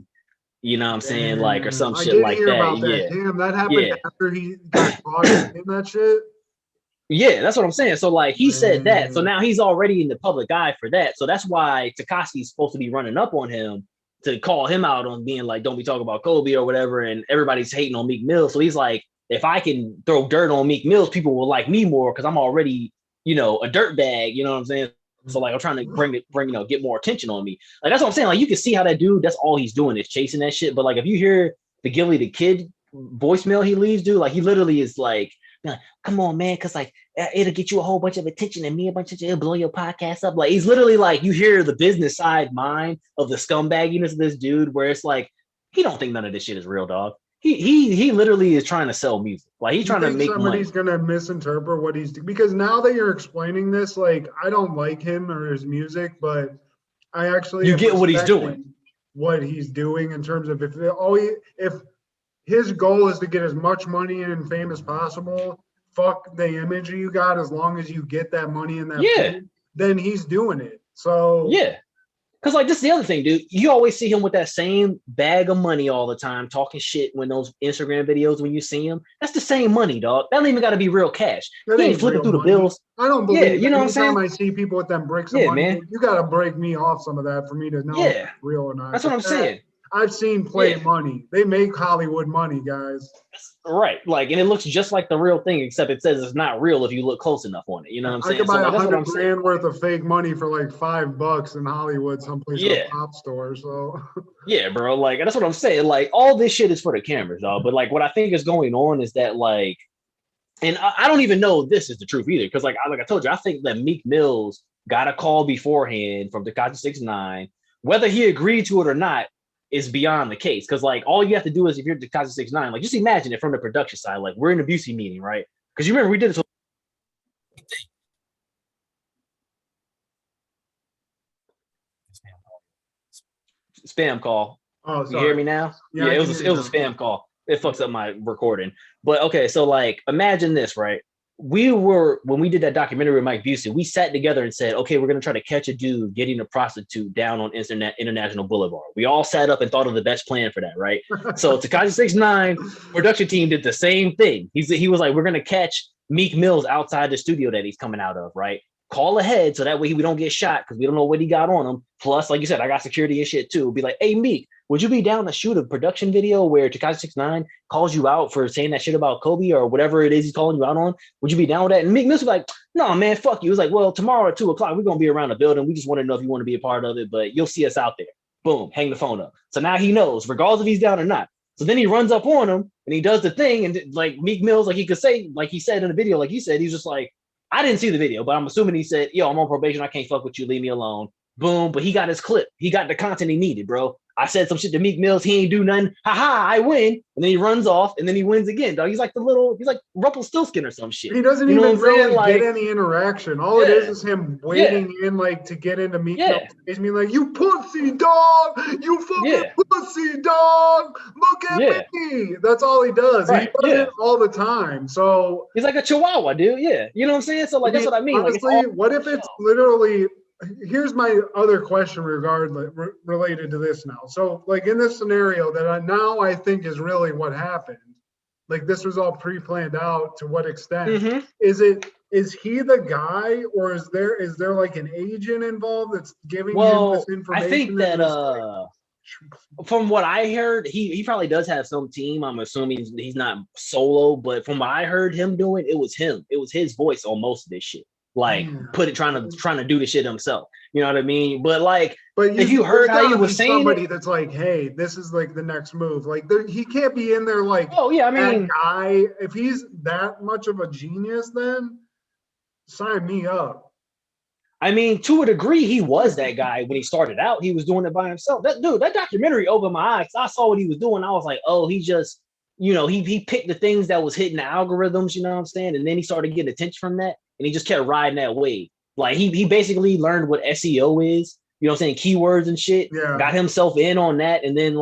you know what I'm saying, like, or some shit like that. Yeah, damn, that happened after he got caught in that shit. Yeah, that's what I'm saying. So like he said that, so now he's already in the public eye for that. So that's why Takashi is supposed to be running up on him to call him out on being like, don't be talking about Kobe or whatever, and everybody's hating on Meek Mill. So he's like, if I can throw dirt on Meek Mills, people will like me more because I'm already, you know, a dirt bag, you know what I'm saying? So like I'm trying to bring you know, get more attention on me. Like that's what I'm saying. Like you can see how that dude, that's all he's doing is chasing that shit. But like if you hear the Gilly the Kid voicemail he leaves, dude, like he literally is like, come on, man, because like it'll get you a whole bunch of attention and me a bunch of it'll blow your podcast up. Like he's literally like, you hear the business side mind of the scumbagginess of this dude, where it's like he don't think none of this shit is real, dog. He literally is trying to sell music. Like he's trying to make somebody's money. Gonna misinterpret what he's doing, because now that you're explaining this, like I don't like him or his music, but I actually you get what he's doing. What he's doing in terms of if his goal is to get as much money and fame as possible, fuck the image you got, as long as you get that money and that fame, then he's doing it. So yeah. Because like this is the other thing, dude. You always see him with that same bag of money all the time, talking shit when those Instagram videos, when you see him, that's the same money, dog. That don't even got to be real cash. He ain't flipping through the bills. I don't believe you know what I'm saying? I see people with them bricks of money, man, you got to break me off some of that for me to know if it's real or not. That's what I'm saying. I've seen play money. They make Hollywood money, guys. Right. Like, and it looks just like the real thing, except it says it's not real if you look close enough on it. You know what I'm saying? I could buy $100 grand worth of fake money for like $5 in Hollywood, someplace at a pop store. So yeah, bro. Like, that's what I'm saying. Like, all this shit is for the cameras, dog. But like, what I think is going on is that like, and I don't even know if this is the truth either, because like I told you, I think that Meek Mills got a call beforehand from Tekashi 6ix9ine, whether he agreed to it or not is beyond the case. Because like all you have to do is, if you're Tekashi 6ix9ine, like just imagine it from the production side. Like we're in a Busey meeting, right? Because you remember we did this. Spam call. Oh, sorry. You hear me now? Yeah, it was a spam call. It fucks up my recording. But okay, so like imagine this, right? When we did that documentary with Mike Busey, we sat together and said, okay, we're going to try to catch a dude getting a prostitute down on International Boulevard. We all sat up and thought of the best plan for that, right? So Tekashi 6ix9ine production team did the same thing. He was like, we're going to catch Meek Mills outside the studio that he's coming out of, right? Call ahead so that way we don't get shot because we don't know what he got on him. Plus, like you said, I got security and shit too. Be like, hey, Meek, would you be down to shoot a production video where Tekashi 6ix9ine calls you out for saying that shit about Kobe or whatever it is he's calling you out on? Would you be down with that? And Meek Mills was like, no, man, fuck you. He was like, well, tomorrow at 2:00, we're going to be around the building. We just want to know if you want to be a part of it, but you'll see us out there. Boom, hang the phone up. So now he knows, regardless if he's down or not. So then he runs up on him and he does the thing. And like Meek Mills, like he could say, like he said in the video, like he said, he's just like, I didn't see the video, but I'm assuming he said, yo, I'm on probation. I can't fuck with you. Leave me alone. Boom. But he got his clip. He got the content he needed, bro. I said some shit to Meek Mills. He ain't do nothing. Ha, I win. And then he runs off and then he wins again, dog. He's like Rumpelstiltskin or some shit. He doesn't even really get any interaction. All it is him waiting in like to get into Meek Mills. He's being like, you pussy dog. You fucking pussy dog. Look at me. That's all he does. Right. He does it all the time. So he's like a chihuahua, dude. Yeah. You know what I'm saying? So like, that's what I mean. Honestly, like, what if it's literally... Here's my other question related to this now. So like in this scenario that I think is really what happened, like this was all pre-planned out to what extent, is it Is he the guy, or is there like an agent involved that's giving him this information? I think that from what I heard, he probably does have some team. I'm assuming he's not solo, but from what I heard him doing, it was him. It was his voice on most of this shit. Like trying to do the shit himself. You know what I mean? But if you heard how he was saying somebody that's like, hey, this is like the next move. Like he can't be in there like, oh yeah, I mean, that guy. If he's that much of a genius, then sign me up. I mean, to a degree, he was that guy when he started out. He was doing it by himself. That documentary opened my eyes. I saw what he was doing. I was like, oh, he just, he picked the things that was hitting the algorithms, you know what I'm saying? And then he started getting attention from that. And he just kept riding that wave. Like he basically learned what SEO is, you know what I'm saying? Keywords and shit. Yeah. Got himself in on that. And then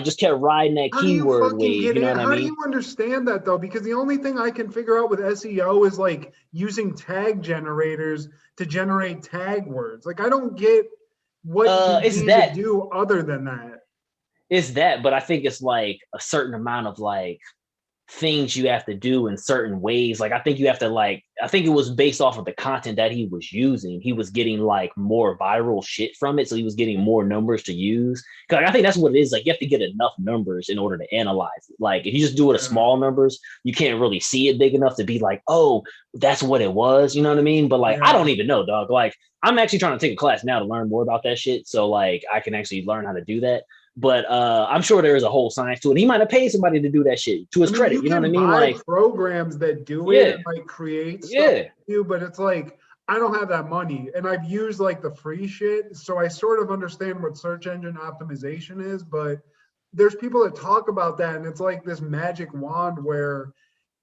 just kept riding that keyword wave. You know what I mean? How do you understand that though? Because the only thing I can figure out with SEO is like using tag generators to generate tag words. Like I don't get what you need to do other than that. It's that, but I think it's like a certain amount of like things you have to do in certain ways. Like I think you have to I think it was based off of the content that he was using. He was getting like more viral shit from it. So he was getting more numbers to use. Cause I think that's what it is. Like you have to get enough numbers in order to analyze it. Like if you just do it at small numbers, you can't really see it big enough to be like, oh, that's what it was. You know what I mean? But I don't even know, dog. Like I'm actually trying to take a class now to learn more about that shit. So I can actually learn how to do that. But I'm sure there is a whole science to it. He might have paid somebody to do that shit to his credit. You know what I mean? Like programs that do it and like create stuff too, but it's like I don't have that money. And I've used like the free shit. So I sort of understand what search engine optimization is, but there's people that talk about that and it's like this magic wand where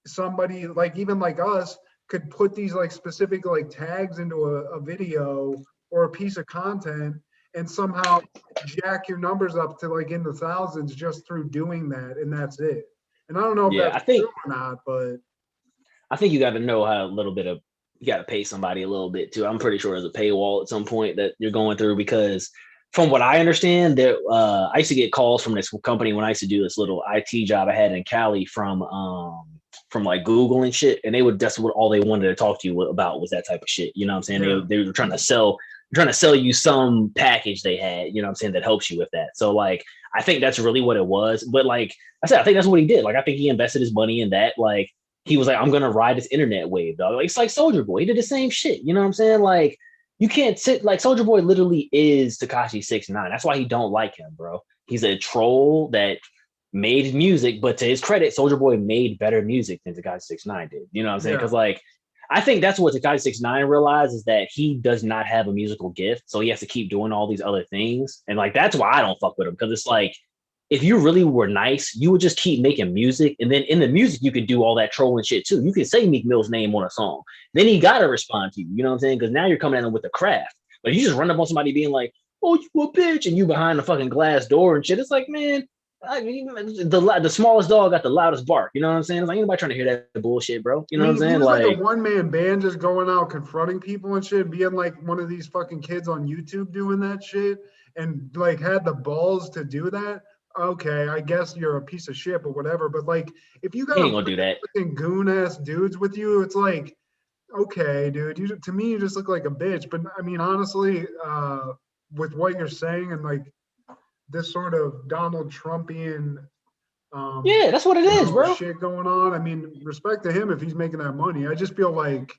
somebody like even like us could put these like specific like tags into a video or a piece of content and somehow jack your numbers up to like in the thousands just through doing that, and that's it. And I don't know if that's true or not, but I think you got to know how you got to pay somebody a little bit too. I'm pretty sure there's a paywall at some point that you're going through because from what I understand, there I used to get calls from this company when I used to do this little IT job I had in Cali from like Google and shit, and that's what all they wanted to talk to you about was that type of shit. You know what I'm saying? Yeah. They were trying to sell you some package they had, you know what I'm saying, that helps you with that. So I think that's really what it was. But like I said, I think that's what he did. Like I think he invested his money in that. Like he was like, I'm gonna ride this internet wave, dog. Like, it's like Soulja Boy. He did the same shit. You know what I'm saying? Like you can't sit like Soulja Boy literally is Takashi 6ix9ine. That's why he don't like him, bro. He's a troll that made music, but to his credit, Soulja Boy made better music than Tekashi 6ix9ine did. You know what I'm saying? Because I think that's what Tekashi 6ix9ine realized is that he does not have a musical gift, so he has to keep doing all these other things, and that's why I don't fuck with him because it's like if you really were nice, you would just keep making music, and then in the music you could do all that trolling shit too. You could say Meek Mill's name on a song, then he gotta respond to you. You know what I'm saying? Because now you're coming at him with the craft, but you just run up on somebody being like, "Oh, you a bitch," and you behind the fucking glass door and shit. It's like, man. I mean, the smallest dog got the loudest bark. You know what I'm saying? It's like anybody trying to hear that bullshit, bro. You know what I'm saying? Like a one-man band just going out confronting people and shit, being like one of these fucking kids on YouTube doing that shit, and like had the balls to do that. Okay, I guess you're a piece of shit, but whatever. But like, if you got fucking goon-ass dudes with you, it's like, okay, dude. To me, you just look like a bitch. But I mean, honestly, with what you're saying and like. This sort of Donald Trumpian that's what it is, bro. Shit going on. I mean, respect to him if he's making that money. I just feel like,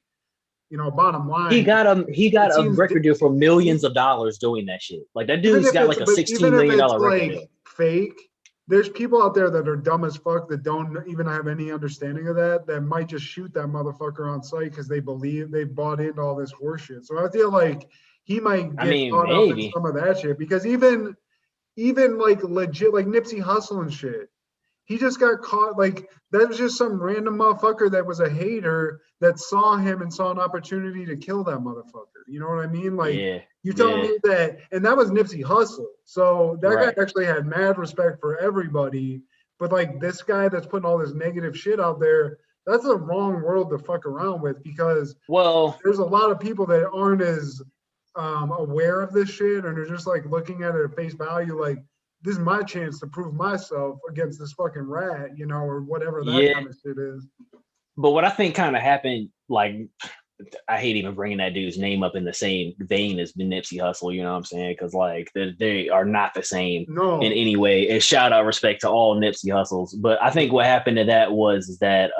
bottom line. He got a record deal for millions of dollars doing that shit. Like that dude's got like a $16 million record deal. Fake. There's people out there that are dumb as fuck that don't even have any understanding of that might just shoot that motherfucker on sight because they believe they bought into all this horseshit. So I feel like he might get caught up in some of that shit because even like legit, like Nipsey Hussle and shit. He just got caught. Like that was just some random motherfucker that was a hater that saw him and saw an opportunity to kill that motherfucker. You know what I mean? Like you telling me that, and that was Nipsey Hussle. So that guy actually had mad respect for everybody. But like this guy that's putting all this negative shit out there, that's a wrong world to fuck around with because there's a lot of people that aren't as aware of this shit and they're just like looking at it at face value like this is my chance to prove myself against this fucking rat, or whatever that kind of shit is. But what I think kind of happened like I hate even bringing that dude's name up in the same vein as Nipsey Hussle, you know what I'm saying? Because like they are not the same in any way. And shout out respect to all Nipsey Hussles. But I think what happened to that was that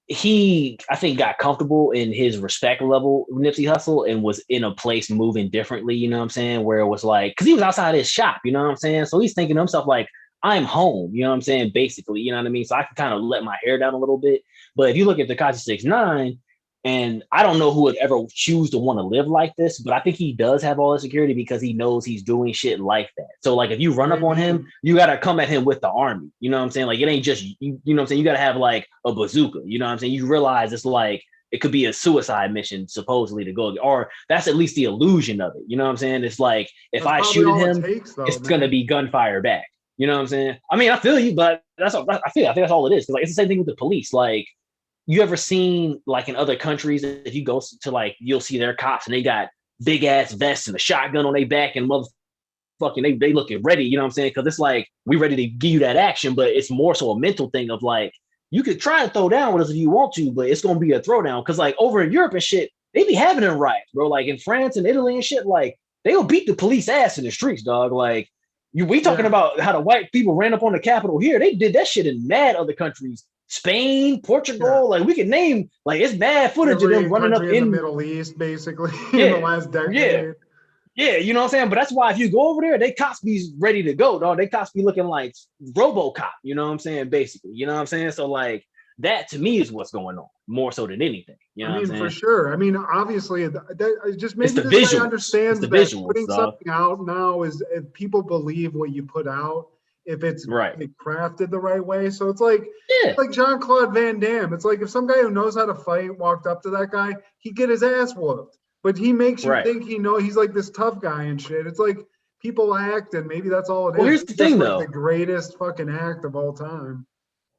he, I think, got comfortable in his respect level, Nipsey Hussle, and was in a place moving differently, you know what I'm saying? Where it was like, because he was outside his shop, you know what I'm saying? So he's thinking to himself like, I'm home, you know what I'm saying? Basically, you know what I mean? So I can kind of let my hair down a little bit. But if you look at Tekashi 6ix9ine, and I don't know who would ever choose to want to live like this, but I think he does have all the security because he knows he's doing shit like that. So like if you run up on him, you got to come at him with the army. You know what I'm saying? Like it ain't just, you know what I'm saying? You got to have like a bazooka. You know what I'm saying? You realize it's like, it could be a suicide mission supposedly to go, or that's at least the illusion of it. You know what I'm saying? It's like, if I shoot at him, it's going to be gunfire back. You know what I'm saying? I mean, I feel you, but I think that's all it is. Like, it's the same thing with the police. Like, you ever seen like in other countries, if you go to like, you'll see their cops and they got big ass vests and a shotgun on their back and motherfucking they looking ready, you know what I'm saying? Because it's like, we ready to give you that action, but it's more so a mental thing of like, you could try and throw down with us if you want to, but it's gonna be a throwdown. Because like over in Europe and shit, they be having them riots, bro. Like in France and Italy and shit, like they'll beat the police ass in the streets, dog. Like we talking about how the white people ran up on the Capitol here. They did that shit in mad other countries. Spain, Portugal, like we could name, like it's bad footage of them running up in the Middle East, basically, in the last decade. Yeah, you know what I'm saying? But that's why if you go over there, they cops be ready to go, dog. They cops be looking like RoboCop, you know what I'm saying? Basically, you know what I'm saying? So like that to me is what's going on more so than anything. You know what I'm saying? For sure. I mean, obviously, that just maybe this guy understands that putting something out now is if people believe what you put out, if it's crafted the right way. So it's like Jean-Claude Van Damme. It's like if some guy who knows how to fight walked up to that guy, he'd get his ass whooped. But he makes you think he's like this tough guy and shit. It's like people act, and maybe that's all it is. Well, here's the thing, though. The greatest fucking act of all time.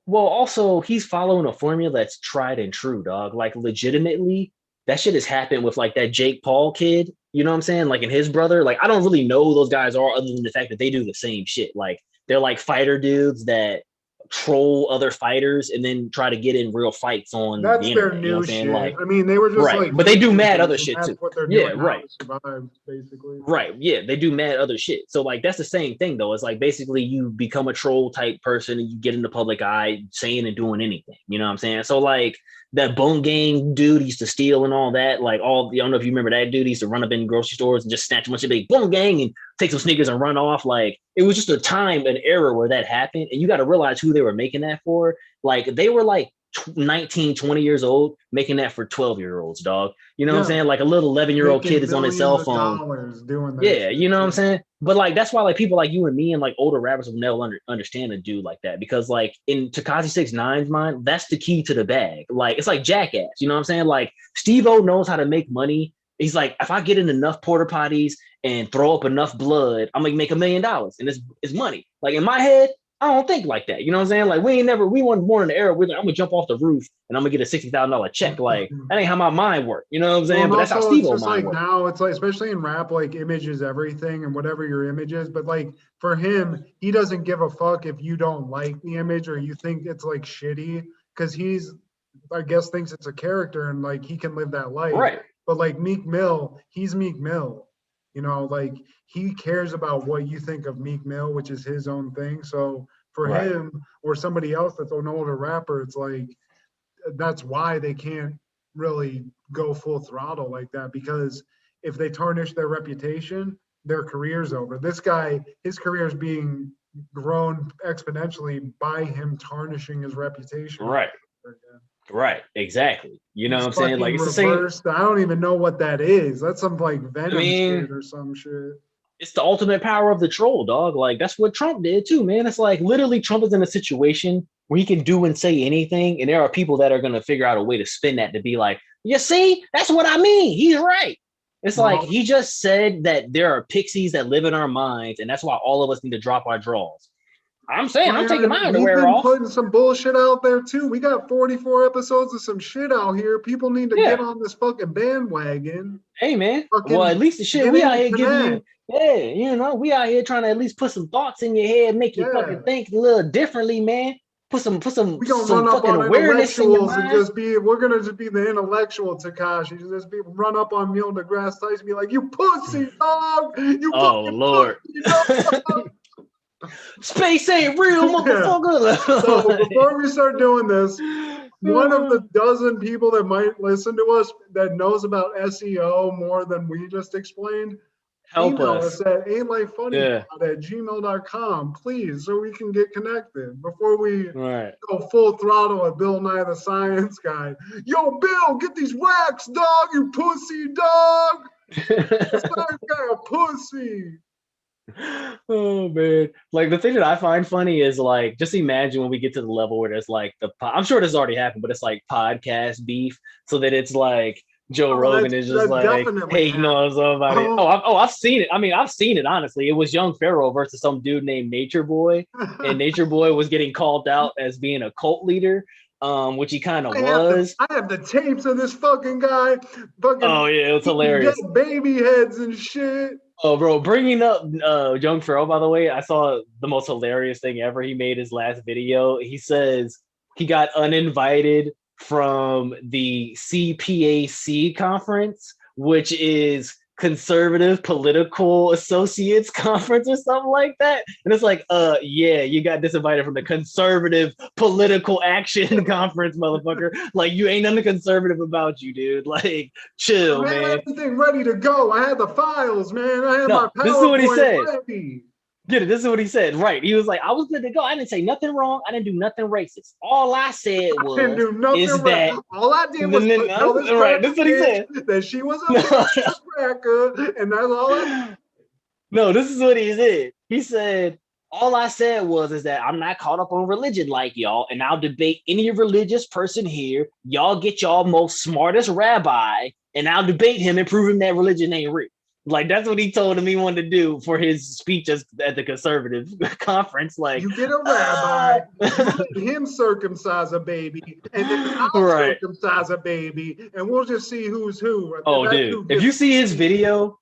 Well, also, he's following a formula that's tried and true, dog. Like, legitimately, that shit has happened with, like, that Jake Paul kid. You know what I'm saying? Like, and his brother. Like, I don't really know who those guys are other than the fact that they do the same shit. Like, they're, like, fighter dudes that troll other fighters and then try to get in real fights on the internet. Their new shit. Like, I mean, they were just like, but they do mad other shit too. What they're doing now to survive, basically. They do mad other shit. So like that's the same thing though. It's like basically you become a troll type person and you get in the public eye saying and doing anything. You know what I'm saying? So like that Bone Gang dude used to steal and all that. Like I don't know if you remember that dude. He used to run up in grocery stores and just snatch a bunch of big Bone Gang and take some sneakers and run off. Like it was just a time, an era where that happened. And you got to realize who they were making that for. Like they were like 19, 20 years old making that for 12-year-olds, dog. You know what I'm saying? Like a little 11-year-old kid is on his cell phone. Doing that you know what I'm saying? But like that's why like people like you and me and like older rappers will never understand a dude like that, because like in Tekashi 6ix9ine's mind, that's the key to the bag. Like it's like Jackass, you know what I'm saying? Like Steve-O knows how to make money. He's like, if I get in enough porta potties and throw up enough blood, I'm gonna make $1 million, and it's money. Like in my head, I don't think like that. You know what I'm saying? Like we weren't born in the era where like, I'm gonna jump off the roof and I'm gonna get a $60,000 check. Like that ain't how my mind works. You know what I'm saying? But that's how Steve-O's mind works. Now it's like, especially in rap, like image is everything and whatever your image is. But like for him, he doesn't give a fuck if you don't like the image or you think it's like shitty, because he's, I guess, thinks it's a character and like he can live that life. Right. But like Meek Mill, he's Meek Mill. You know, like he cares about what you think of Meek Mill, which is his own thing. So for him or somebody else that's an older rapper, it's like that's why they can't really go full throttle like that, because if they tarnish their reputation, their career's over. This guy, his career is being grown exponentially by him tarnishing his reputation. Right. Right, exactly. You know what I'm saying? Like it's reversed. The same. I don't even know what that is. That's some like Venom shit or some shit. It's the ultimate power of the troll, dog. Like that's what Trump did too, man. It's like literally Trump is in a situation where he can do and say anything, and there are people that are gonna figure out a way to spin that to be like, you see, that's what I mean. He's right. It's like he just said that there are pixies that live in our minds, and that's why all of us need to drop our draws. I'm saying I'm taking my underwear off. Putting some bullshit out there too. We got 44 episodes of some shit out here. People need to get on this fucking bandwagon. Hey man, well at least the shit we out here giving you. Yeah, you know, we out here trying to at least put some thoughts in your head, make you fucking think a little differently, man. Put some We gonna some run up fucking on awareness in your intellectuals and mind. we're gonna just be the intellectual Takashi. Just be run up on Neil deGrasse Tyson, be like, "You pussy dog, you Oh fucking Lord. pussy dog." Space ain't real, motherfucker. Yeah. So before we start doing this, one of the dozen people that might listen to us that knows about SEO more than we just explained, help email us. us at AintLifeFunnyPod@gmail.com, please, so we can get connected before we go full throttle at Bill Nye the Science Guy. Yo, Bill, get these racks, dog, you pussy dog. The science guy a pussy. Oh man, like the thing that I find funny is like, just imagine when we get to the level where there's like I'm sure this already happened, but it's like podcast beef, so that it's like Joe Rogan is just like, hey, you know somebody. I've seen it. I mean, I've seen it honestly. It was Young Pharaoh versus some dude named Nature Boy, and Nature Boy was getting called out as being a cult leader. Which he kind of was. I have the tapes of this fucking guy. Oh yeah, it was hilarious. Baby heads and shit. Oh, bro, bringing up Young Pharaoh, by the way, I saw the most hilarious thing ever. He made his last video. He says he got uninvited from the CPAC conference, which is Conservative Political Associates Conference or something like that. And it's like, yeah, you got disinvited from the Conservative Political Action Conference, motherfucker. Like, you ain't nothing conservative about you, dude. Like, chill, man. I had everything ready to go. I had the files, man. I had my PowerPoint this is what he said. ready. Get it? This is what he said. Right. He was like, I was good to go. I didn't say nothing wrong. I didn't do nothing racist. All I said was, all I did was right. This is what he said. That she was a cracker, and that's all I. No, this is what he said. He said, all I said is that I'm not caught up on religion like y'all, and I'll debate any religious person here. Y'all get y'all most smartest rabbi, and I'll debate him and prove him that religion ain't real. Like, that's what he told him he wanted to do for his speech at the conservative conference. Like, you get a rabbi, you let him circumcise a baby, and then I'll circumcise a baby, and we'll just see who's who. Oh, dude, if you see his video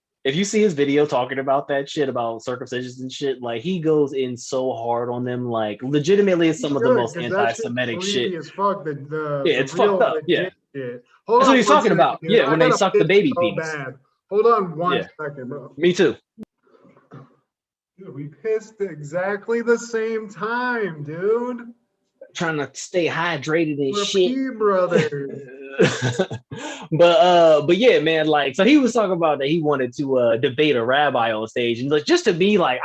talking about that shit, about circumcisions and shit, like, he goes in so hard on them. Like, legitimately, it's some of the most anti-Semitic shit. As fuck, it's fucked up. Yeah. Shit. That's what he's talking about. Dude. Yeah, when they suck the baby penis. Bad. Hold on one second, bro. Me too. Dude, we pissed exactly the same time, dude. Trying to stay hydrated and shit. Brothers. but yeah, man, like, so he was talking about that he wanted to debate a rabbi on stage, and like, just to be like,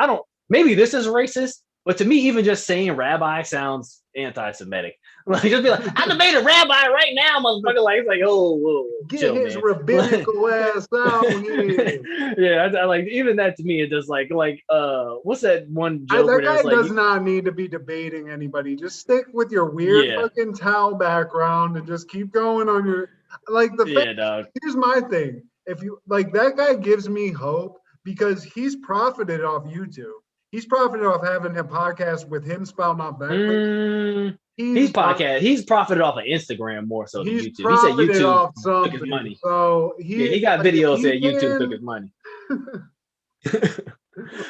maybe this is racist, but to me, even just saying rabbi sounds anti-Semitic. Like, just be like, I debate a rabbi right now, motherfucker. Like, it's like, whoa, get his rabbinical ass out here. Yeah, I like, even that to me, it just like, what's that one joke? That guy does not need to be debating anybody. Just stick with your weird fucking towel background and just keep going on your, like, dog. Here's my thing. If you, like, that guy gives me hope because he's profited off YouTube. He's profited off having a podcast with him spouting off that. He's profited off of Instagram more so than YouTube. He said YouTube took his money. So he got videos that YouTube took his money.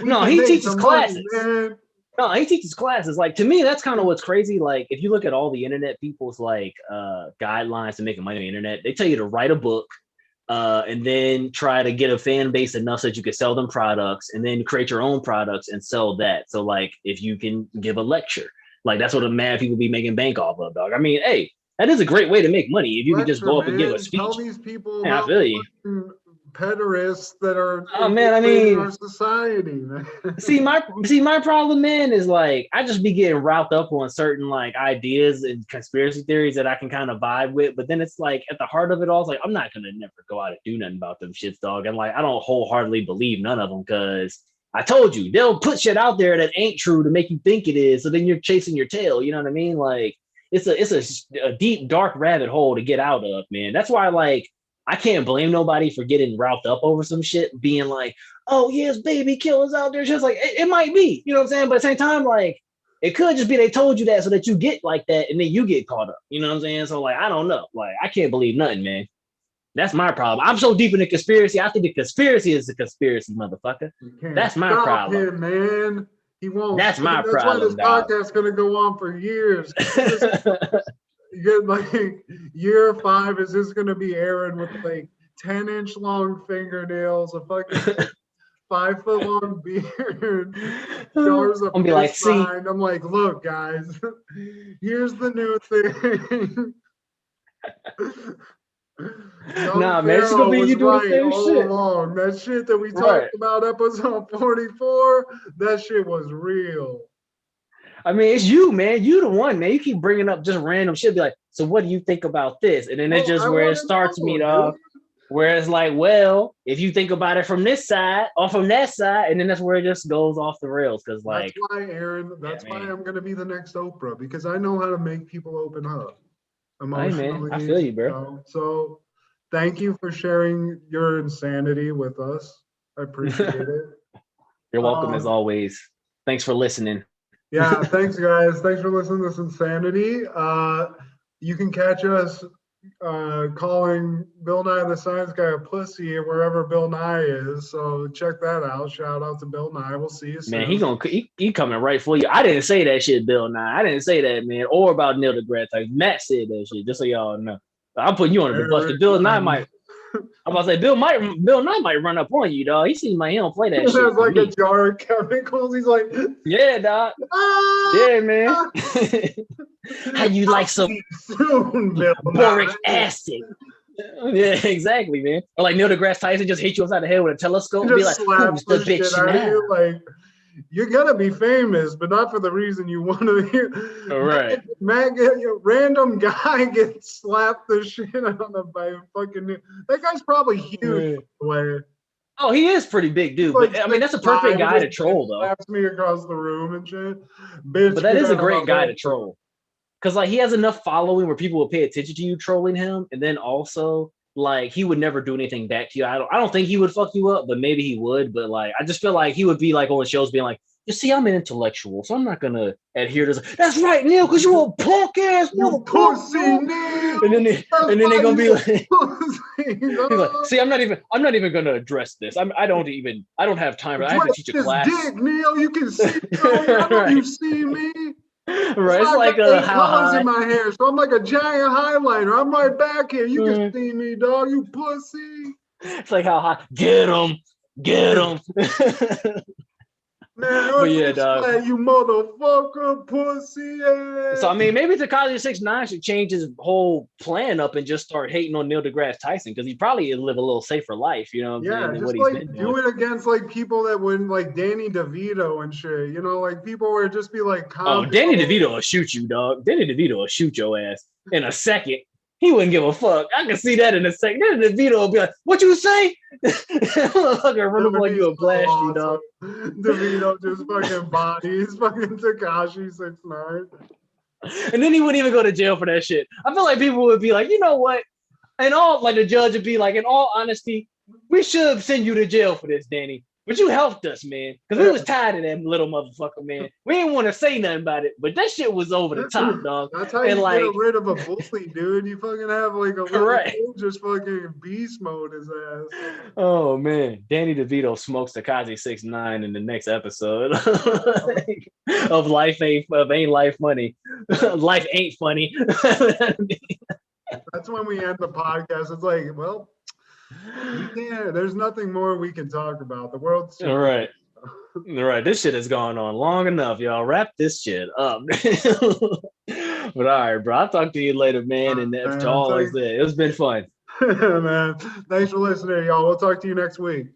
No, he teaches classes. No, he teaches classes. Like, to me, that's kind of what's crazy. Like, if you look at all the internet people's like guidelines to making money on the internet, they tell you to write a book. And then try to get a fan base enough so that you can sell them products, and then create your own products and sell that. So, like, if you can give a lecture, like, that's what the mad people be making bank off of, dog. I mean, hey, that is a great way to make money if you can just go up and give a speech. Tell these people I feel you. Pederasts that are in our society, man. see my problem, man, is like, I just be getting wrapped up on certain like ideas and conspiracy theories that I can kind of vibe with, but then it's like, at the heart of it all, it's like, I'm not gonna never go out and do nothing about them shits, dog. And like, I don't wholeheartedly believe none of them, because I told you, they'll put shit out there that ain't true to make you think it is, so then you're chasing your tail. You know what I mean? Like, it's a deep, dark rabbit hole to get out of, man. That's why, like, I can't blame nobody for getting wrapped up over some shit, being like, oh, yes, baby killers out there. Just like, it might be, you know what I'm saying? But at the same time, like, it could just be they told you that so that you get like that and then you get caught up. You know what I'm saying? So, like, I don't know. Like, I can't believe nothing, man. That's my problem. I'm so deep in the conspiracy. I think the conspiracy is a conspiracy, motherfucker. That's my problem. Man. He won't. That's my That's problem. That's why this podcast is gonna go on for years. You get like year 5 is just gonna be Aaron with like 10-inch long fingernails, a fucking 5-foot long beard, jars of be like, see, I'm like, look, guys, here's the new thing. Nah, man, it's gonna be you doing the same shit. Along. That shit that we talked about episode 44, that shit was real. I mean, it's you, man. You the one, man. You keep bringing up just random shit. Be like, so what do you think about this? And then it's just where it starts me, dog. Where it's like, well, if you think about it from this side or from that side, and then that's where it just goes off the rails. Because like, that's why, Aaron. That's why I'm gonna be the next Oprah, because I know how to make people open up emotionally. Hey, man, I feel you, bro. So thank you for sharing your insanity with us. I appreciate it. You're welcome as always. Thanks for listening. Yeah, thanks guys. Thanks for listening to this insanity. You can catch us calling Bill Nye the Science Guy a pussy wherever Bill Nye is. So check that out. Shout out to Bill Nye. We'll see you soon. Man, he coming right for you. I didn't say that shit, Bill Nye. I didn't say that, man. Or about Neil deGrasse Tyson. Matt said that shit, just so y'all know. I'm putting you on the bus. Bill Nye might. I'm about to say Bill Nye might run up on you, dog. He seems like he don't play that shit. There's like a jar of chemicals. He's like, yeah, dog. Yeah, man. How you like some boric acid? Yeah, exactly, man. Or like Neil deGrasse Tyson just hit you upside the head with a telescope and be like, who's the bitch now? Like, you're gonna be famous, but not for the reason you want to hear. All right. Random guy gets slapped the shit out of by a fucking. That guy's probably huge. By the way. Oh, he is pretty big, dude. Like, but I mean, that's a perfect guy to troll, though. Slaps me across the room and shit. Bitch, but that is a great guy to troll, because like he has enough following where people will pay attention to you trolling him, and then also. Like he would never do anything back to you. I don't think he would fuck you up, but maybe he would. But like I just feel like he would be like on shows being like, you see, I'm an intellectual, so I'm not gonna adhere to this. That's right, Neil, because you're a punk ass mother pussy, Neil. And then they're gonna be like, like, see, I'm not even gonna address this. I don't have time. I have to teach a class. Dick, Neil, you can see me. I know you see me. Right, it's like a colors in my hair, so I'm like a giant highlighter. I'm right back here. You can see me, dog. You pussy. It's like how high. Get him. Man, but yeah, dog. You motherfucker, pussy ass. So I mean, maybe Tekashi 6ix9ine should change his whole plan up and just start hating on Neil deGrasse Tyson, because he probably live a little safer life, you know what I'm saying? Just what like he's been do it against like people that would like Danny DeVito and shit, you know, like people where just be like, oh, Danny DeVito will shoot you, dog. Danny DeVito will shoot your ass in a second. He wouldn't give a fuck. I can see that in a second. Danny DeVito will be like, what you say? Motherfucker run up on you and blast you, dog. DeVito just fucking bodies fucking Takashi 6ix9ine. And then he wouldn't even go to jail for that shit. I feel like people would be like, you know what? And all like the judge would be like, in all honesty, we should send you to jail for this, Danny. But you helped us, man. Because we was tired of that little motherfucker, man. We didn't want to say nothing about it, but that shit was over the top, dog. That's how you get rid of a bully, dude. You fucking have like a little just fucking beast mode his ass. Oh, man. Danny DeVito smokes Tekashi 6ix9ine in the next episode of Ain't Life Funny. Life Ain't Funny. That's when we end the podcast. It's like, well, there's nothing more we can talk about. The world's all right. This shit has gone on long enough, y'all. Wrap this shit up. But all right, bro. I'll talk to you later, man. And to all is there. It's been fun. Man, thanks for listening, y'all. We'll talk to you next week.